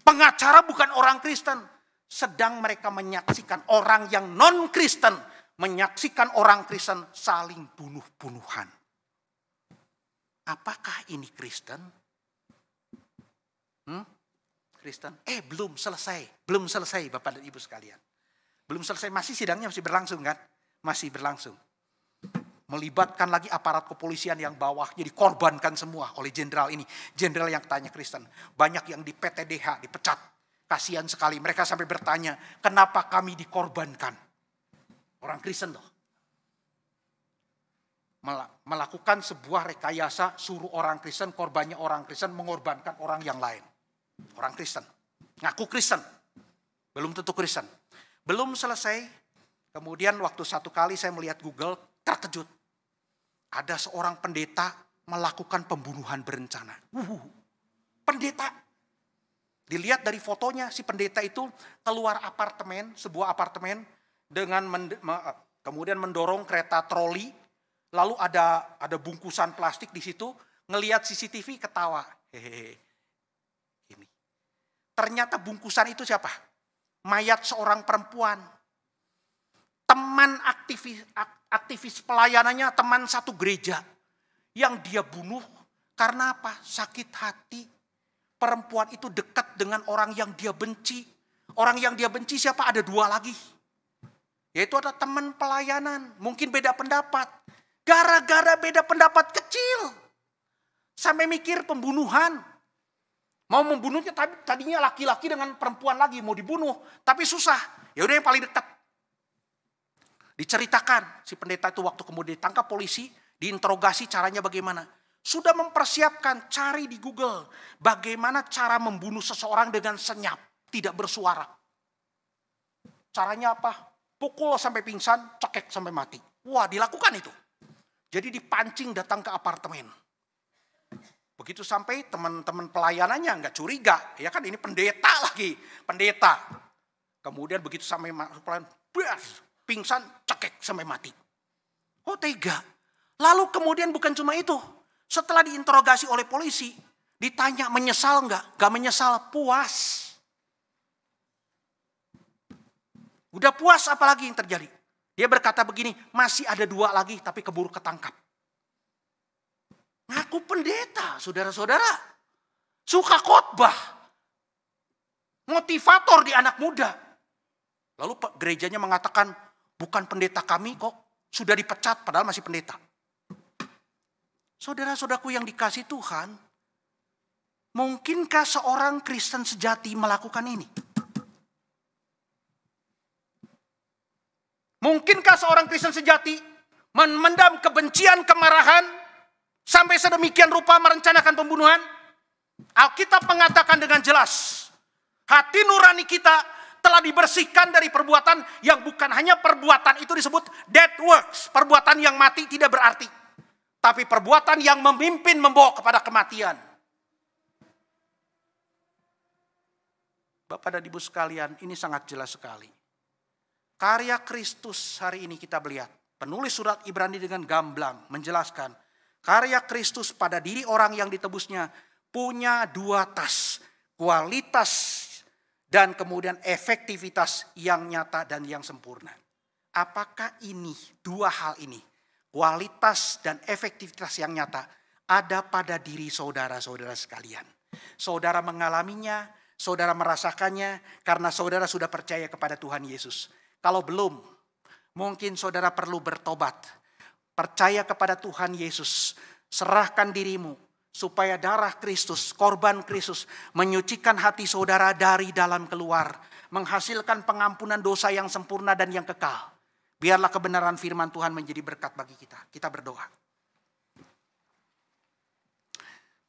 Speaker 2: Pengacara bukan orang Kristen. Sedang mereka menyaksikan orang yang non-Kristen, menyaksikan orang Kristen saling bunuh-bunuhan. Apakah ini Kristen? Kristen? Belum selesai Bapak dan Ibu sekalian. Belum selesai, masih sidangnya masih berlangsung kan? Masih berlangsung. Melibatkan lagi aparat kepolisian yang bawah, jadi korbankan semua oleh jenderal ini. Jenderal yang tanya Kristen. Banyak yang di PTDH, dipecat. Kasihan sekali, mereka sampai bertanya, kenapa kami dikorbankan? Orang Kristen loh. Melakukan sebuah rekayasa, suruh orang Kristen, korbannya orang Kristen, mengorbankan orang yang lain. Orang Kristen, ngaku Kristen, belum tentu Kristen. Belum selesai, kemudian waktu satu kali saya melihat Google, terkejut. Ada seorang pendeta melakukan pembunuhan berencana. Pendeta. Dilihat dari fotonya, si pendeta itu keluar apartemen, sebuah apartemen, dengan kemudian mendorong kereta troli, lalu ada bungkusan plastik di situ, ngelihat CCTV ketawa. Ini. Ternyata bungkusan itu siapa? Mayat seorang perempuan. Teman aktivis pelayanannya, teman satu gereja. Yang dia bunuh karena apa? Sakit hati. Perempuan itu dekat dengan orang yang dia benci. Orang yang dia benci siapa? Ada 2 lagi. Yaitu ada teman pelayanan. Mungkin beda pendapat. Gara-gara beda pendapat kecil. Sampai mikir pembunuhan. Mau membunuhnya tadinya laki-laki dengan perempuan lagi. Mau dibunuh. Tapi susah. Ya udah yang paling dekat. Diceritakan. Si pendeta itu waktu kemudian ditangkap polisi. Diinterogasi caranya bagaimana. Sudah mempersiapkan, cari di Google. Bagaimana cara membunuh seseorang dengan senyap, tidak bersuara. Caranya apa? Pukul sampai pingsan, cekek sampai mati. Wah, dilakukan itu. Jadi dipancing datang ke apartemen. Begitu sampai teman-teman pelayanannya nggak curiga. Ya kan ini pendeta lagi, pendeta. Kemudian begitu sampai pelayan, pingsan, cekek sampai mati. Oh tega. Lalu kemudian bukan cuma itu. Setelah diinterogasi oleh polisi, ditanya menyesal enggak? Gak menyesal, puas. Udah puas, apalagi yang terjadi? Dia berkata begini, masih ada 2 lagi tapi keburu ketangkap. Ngaku pendeta, saudara-saudara. Suka khotbah. Motivator di anak muda. Lalu gerejanya mengatakan, bukan pendeta kami kok. Sudah dipecat padahal masih pendeta. Saudara-saudaraku yang dikasih Tuhan, mungkinkah seorang Kristen sejati melakukan ini? Mungkinkah seorang Kristen sejati memendam kebencian, kemarahan, sampai sedemikian rupa merencanakan pembunuhan? Alkitab mengatakan dengan jelas, hati nurani kita telah dibersihkan dari perbuatan yang bukan hanya perbuatan itu disebut dead works, perbuatan yang mati tidak berarti. tapi perbuatan yang memimpin membawa kepada kematian. Bapak dan Ibu sekalian, ini sangat jelas sekali. Karya Kristus hari ini kita melihat. Penulis surat Ibrani dengan gamblang menjelaskan. Karya Kristus pada diri orang yang ditebusnya punya dua tas. Kualitas dan kemudian efektivitas yang nyata dan yang sempurna. Apakah ini dua hal ini? Kualitas dan efektivitas yang nyata ada pada diri saudara-saudara sekalian. Saudara mengalaminya, saudara merasakannya karena saudara sudah percaya kepada Tuhan Yesus. Kalau belum, mungkin saudara perlu bertobat. Percaya kepada Tuhan Yesus. Serahkan dirimu supaya darah Kristus, korban Kristus menyucikan hati saudara dari dalam keluar. Menghasilkan pengampunan dosa yang sempurna dan yang kekal. Biarlah kebenaran firman Tuhan menjadi berkat bagi kita. Kita berdoa.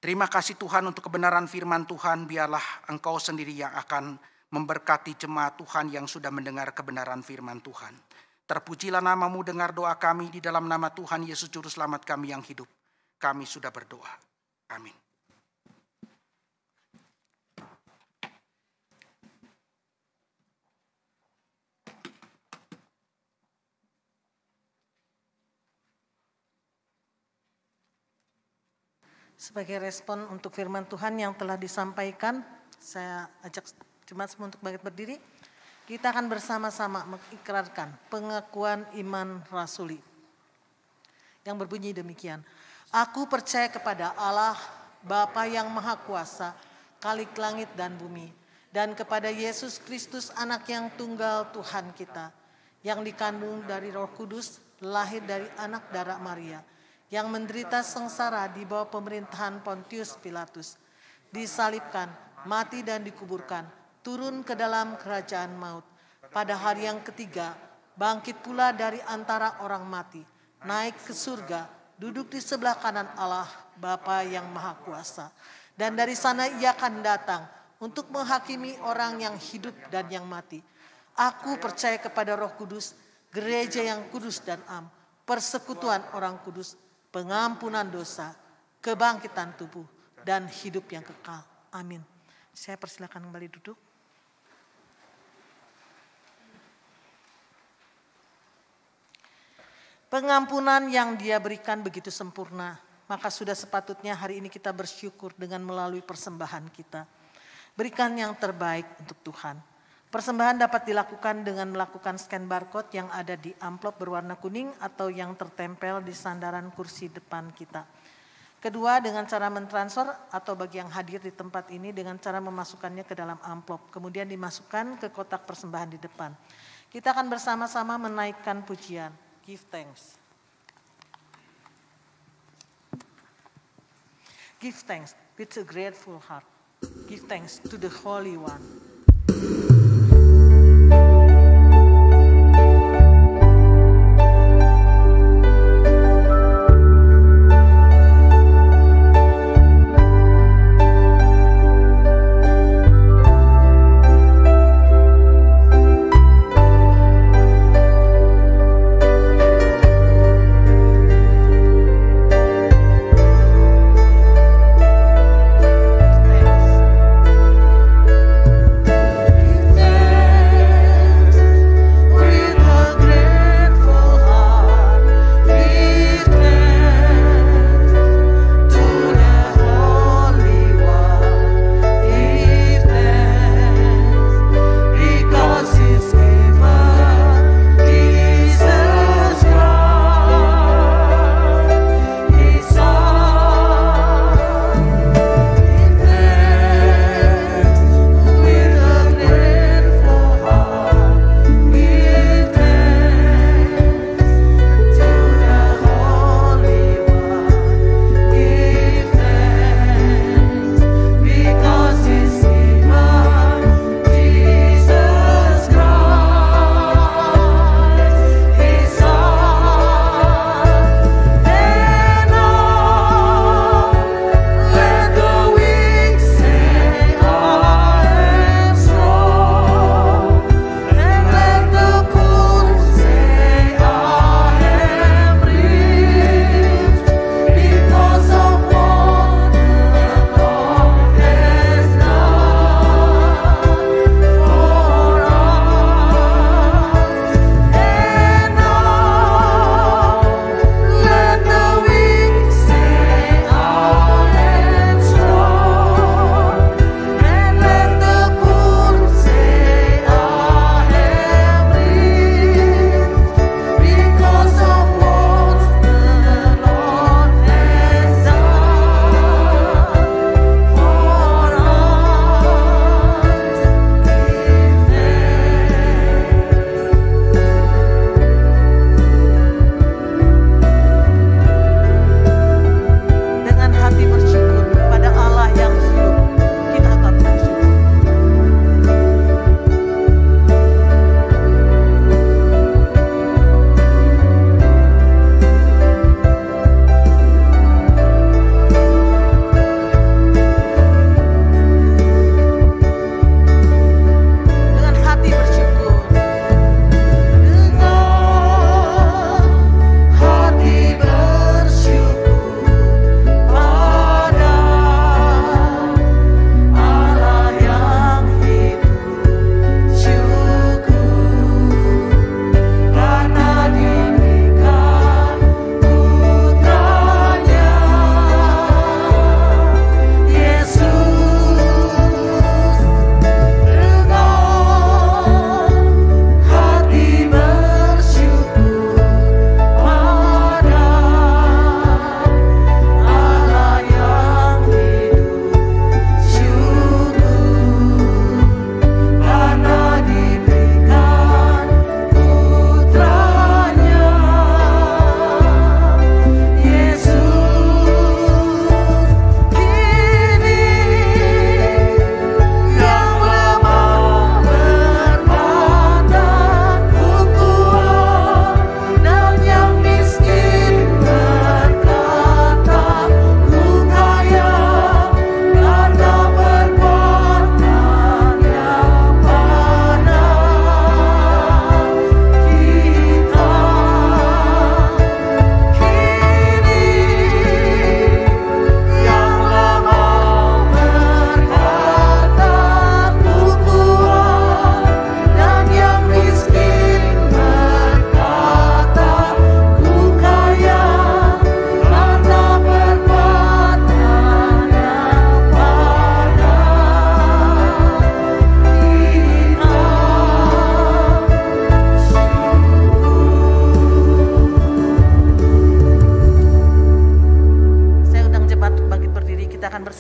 Speaker 2: Terima kasih Tuhan untuk kebenaran firman Tuhan. Biarlah Engkau sendiri yang akan memberkati jemaat Tuhan yang sudah mendengar kebenaran firman Tuhan. Terpujilah namamu, dengar doa kami di dalam nama Tuhan Yesus Juru Selamat kami yang hidup. Kami sudah berdoa. Amin.
Speaker 1: Sebagai respon untuk firman Tuhan yang telah disampaikan, saya ajak jemaat semua untuk bangkit berdiri. Kita akan bersama-sama mengikrarkan pengakuan iman rasuli yang berbunyi demikian. Aku percaya kepada Allah, Bapa yang Maha Kuasa, Khalik langit dan bumi, dan kepada Yesus Kristus anak yang tunggal Tuhan kita, yang dikandung dari Roh Kudus, lahir dari anak darah Maria, yang menderita sengsara di bawah pemerintahan Pontius Pilatus, disalibkan, mati dan dikuburkan, turun ke dalam kerajaan maut. Pada hari yang ketiga, bangkit pula dari antara orang mati, naik ke surga, duduk di sebelah kanan Allah, Bapa yang Maha Kuasa. Dan dari sana ia akan datang untuk menghakimi orang yang hidup dan yang mati. Aku percaya kepada Roh Kudus, gereja yang kudus dan am, persekutuan orang kudus, pengampunan dosa, kebangkitan tubuh, dan hidup yang kekal. Amin. Saya persilakan kembali duduk. Pengampunan yang Dia berikan begitu sempurna, maka sudah sepatutnya hari ini kita bersyukur dengan melalui persembahan kita. Berikan yang terbaik untuk Tuhan. Persembahan dapat dilakukan dengan melakukan scan barcode yang ada di amplop berwarna kuning atau yang tertempel di sandaran kursi depan kita. Kedua, dengan cara mentransfer atau bagi yang hadir di tempat ini dengan cara memasukkannya ke dalam amplop. Kemudian dimasukkan ke kotak persembahan di depan. Kita akan bersama-sama menaikkan pujian. Give thanks. Give thanks with a grateful heart. Give thanks to the Holy One.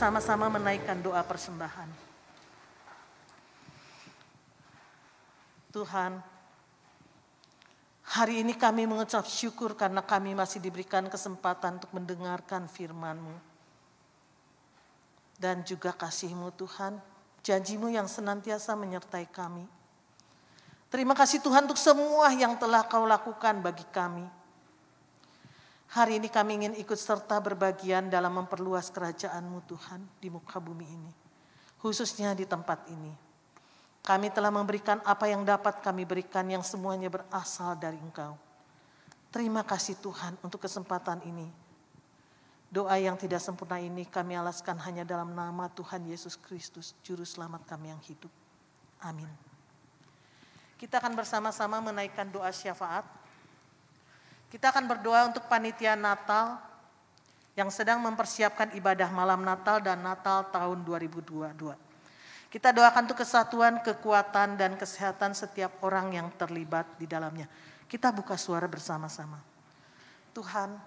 Speaker 1: bersama-sama menaikkan doa persembahan. Tuhan, hari ini kami mengucap syukur karena kami masih diberikan kesempatan untuk mendengarkan firman-Mu. Dan juga kasih-Mu Tuhan, janji-Mu yang senantiasa menyertai kami. Terima kasih Tuhan untuk semua yang telah Kau lakukan bagi kami. Hari ini kami ingin ikut serta berbagian dalam memperluas kerajaan-Mu Tuhan di muka bumi ini. Khususnya di tempat ini. Kami telah memberikan apa yang dapat kami berikan yang semuanya berasal dari Engkau. Terima kasih Tuhan untuk kesempatan ini. Doa yang tidak sempurna ini kami alaskan hanya dalam nama Tuhan Yesus Kristus, Juru Selamat kami yang hidup. Amin. Kita akan bersama-sama menaikkan doa syafaat. Kita akan berdoa untuk panitia Natal yang sedang mempersiapkan ibadah malam Natal dan Natal tahun 2022. Kita doakan untuk kesatuan, kekuatan, dan kesehatan setiap orang yang terlibat di dalamnya. Kita buka suara bersama-sama. Tuhan,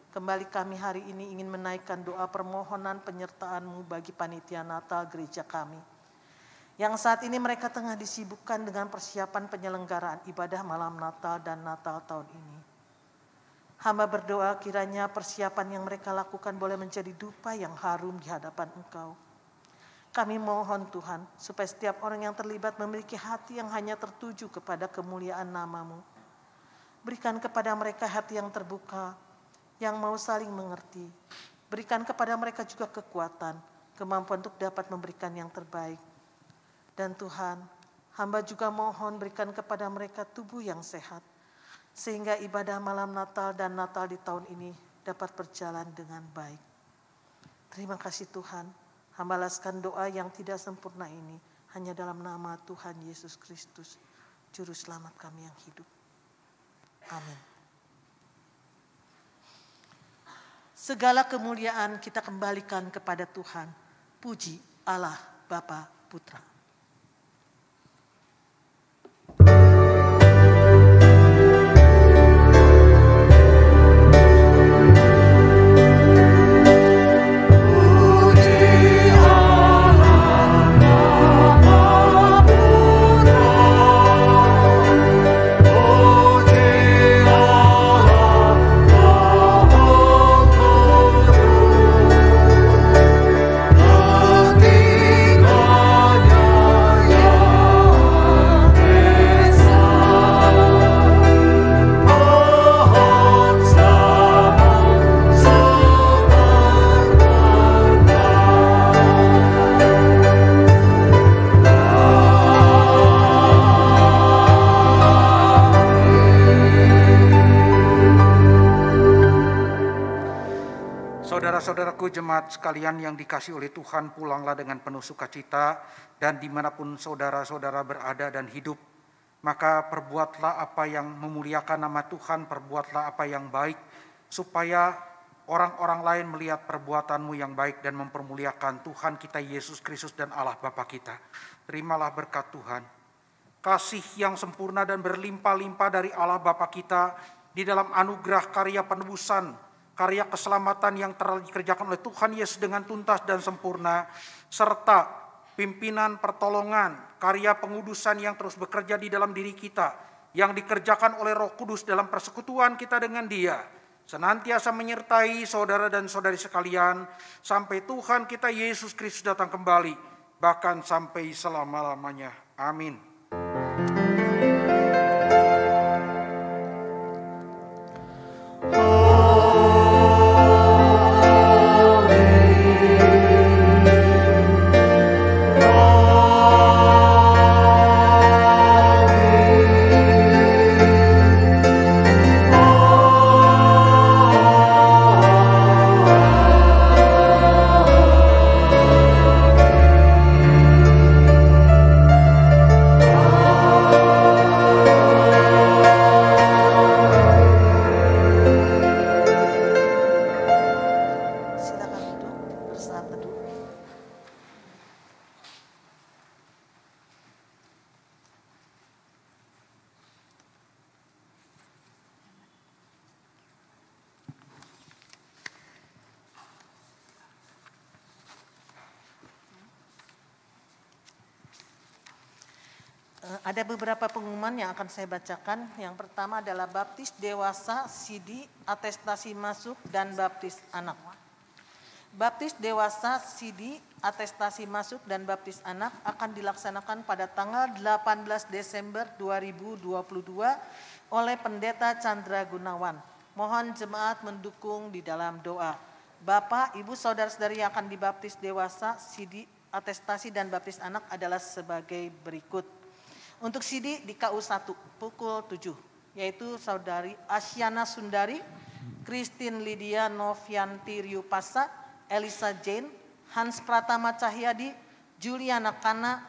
Speaker 1: kembali kami hari ini ingin menaikkan doa permohonan penyertaan-Mu bagi panitia Natal gereja kami. Yang saat ini mereka tengah disibukkan dengan persiapan penyelenggaraan ibadah malam Natal dan Natal tahun ini. Hamba berdoa kiranya persiapan yang mereka lakukan boleh menjadi dupa yang harum di hadapan Engkau. Kami mohon Tuhan supaya setiap orang yang terlibat memiliki hati yang hanya tertuju kepada kemuliaan nama-Mu. Berikan kepada mereka hati yang terbuka, yang mau saling mengerti. Berikan kepada mereka juga kekuatan, kemampuan untuk dapat memberikan yang terbaik. Dan Tuhan, hamba juga mohon berikan kepada mereka tubuh yang sehat, sehingga ibadah malam Natal dan Natal di tahun ini dapat berjalan dengan baik. Terima kasih Tuhan, hamba alaskan doa yang tidak sempurna ini hanya dalam nama Tuhan Yesus Kristus, Juru Selamat kami yang hidup. Amin. Segala kemuliaan kita kembalikan kepada Tuhan. Puji Allah Bapa Putra.
Speaker 2: Saudara-saudaraku jemaat sekalian yang dikasihi oleh Tuhan, pulanglah dengan penuh sukacita dan dimanapun saudara-saudara berada dan hidup, maka perbuatlah apa yang memuliakan nama Tuhan, perbuatlah apa yang baik, supaya orang-orang lain melihat perbuatanmu yang baik dan mempermuliakan Tuhan kita Yesus Kristus dan Allah Bapa kita. Terimalah berkat Tuhan, kasih yang sempurna dan berlimpah-limpah dari Allah Bapa kita di dalam anugerah karya penebusan, karya keselamatan yang telah dikerjakan oleh Tuhan Yesus dengan tuntas dan sempurna, serta pimpinan pertolongan, karya pengudusan yang terus bekerja di dalam diri kita, yang dikerjakan oleh Roh Kudus dalam persekutuan kita dengan Dia, senantiasa menyertai saudara dan saudari sekalian, sampai Tuhan kita Yesus Kristus datang kembali, bahkan sampai selama-lamanya. Amin.
Speaker 1: Ada beberapa pengumuman yang akan saya bacakan. Yang pertama adalah baptis dewasa, CD, atestasi masuk, dan baptis anak. Baptis dewasa, CD, atestasi masuk, dan baptis anak akan dilaksanakan pada tanggal 18 Desember 2022 oleh Pendeta Chandra Gunawan. Mohon jemaat mendukung di dalam doa. Bapak, Ibu, Saudara-saudari yang akan dibaptis dewasa, CD, atestasi, dan baptis anak adalah sebagai berikut. Untuk CD di KU 1 pukul 7, yaitu Saudari Asyana Sundari, Christine Lydia Novianti Ryupasa, Elisa Jane, Hans Pratama Cahyadi, Juliana Kana,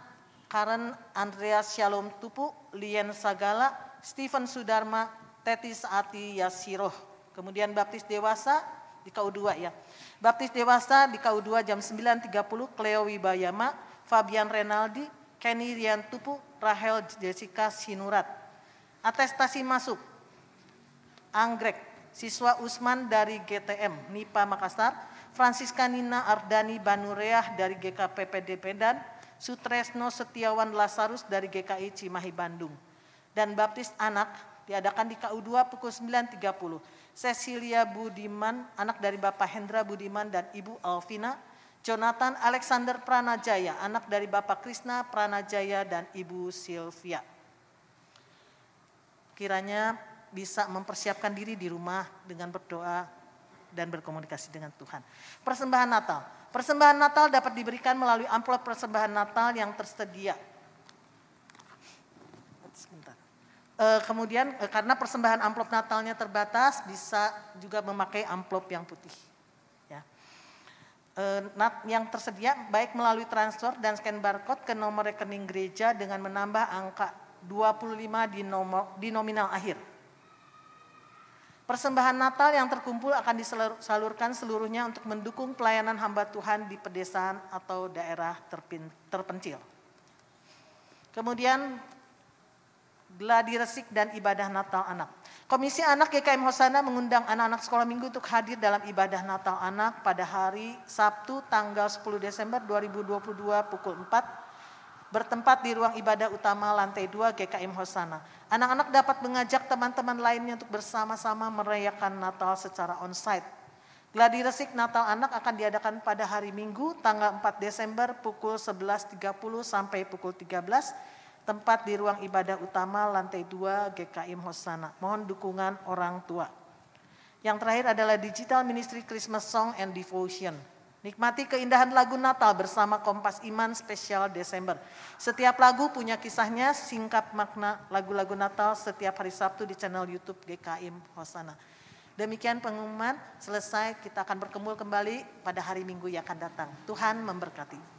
Speaker 1: Karen Andreas Shalom Tupu, Lien Sagala, Stephen Sudarma, Teti Saati Yasiroh. Kemudian baptis dewasa di KU 2 ya. Baptis dewasa di KU 2 jam 9.30, Cleo Wibayama, Fabian Renaldi, Kenny Rian Tupu, Rahel Jessica Sinurat. Atestasi masuk, Anggrek, siswa Usman dari GTM, NIPA Makassar, Francisca Nina Ardani Banureah dari GKPPD Medan, Sutresno Setiawan Lazarus dari GKI Cimahi Bandung. Dan baptis anak diadakan di KU 2 pukul 9.30. Cecilia Budiman, anak dari Bapak Hendra Budiman dan Ibu Alvina. Jonathan Alexander Pranajaya, anak dari Bapak Krisna Pranajaya dan Ibu Sylvia. Kiranya bisa mempersiapkan diri di rumah dengan berdoa dan berkomunikasi dengan Tuhan. Persembahan Natal. Persembahan Natal dapat diberikan melalui amplop persembahan Natal yang tersedia. Kemudian karena persembahan amplop Natalnya terbatas, bisa juga memakai amplop yang putih. Yang tersedia baik melalui transfer dan scan barcode ke nomor rekening gereja dengan menambah angka 25 di nominal akhir. Persembahan Natal yang terkumpul akan disalurkan seluruhnya untuk mendukung pelayanan hamba Tuhan di pedesaan atau daerah terpencil. Kemudian gladi resik dan ibadah Natal anak. Komisi Anak GKM Hosana mengundang anak-anak sekolah minggu untuk hadir dalam ibadah Natal anak pada hari Sabtu tanggal 10 Desember 2022 pukul 4 bertempat di ruang ibadah utama lantai 2 GKM Hosana. Anak-anak dapat mengajak teman-teman lainnya untuk bersama-sama merayakan Natal secara onsite. Gladi resik Natal anak akan diadakan pada hari Minggu tanggal 4 Desember pukul 11.30 sampai pukul 13. Tempat di ruang ibadah utama lantai 2 GKM Hosana. Mohon dukungan orang tua. Yang terakhir adalah Digital Ministry Christmas Song and Devotion. Nikmati keindahan lagu Natal bersama Kompas Iman spesial Desember. Setiap lagu punya kisahnya, singkat makna lagu-lagu Natal setiap hari Sabtu di channel YouTube GKM Hosana. Demikian pengumuman, selesai, kita akan berkumpul kembali pada hari Minggu yang akan datang. Tuhan memberkati.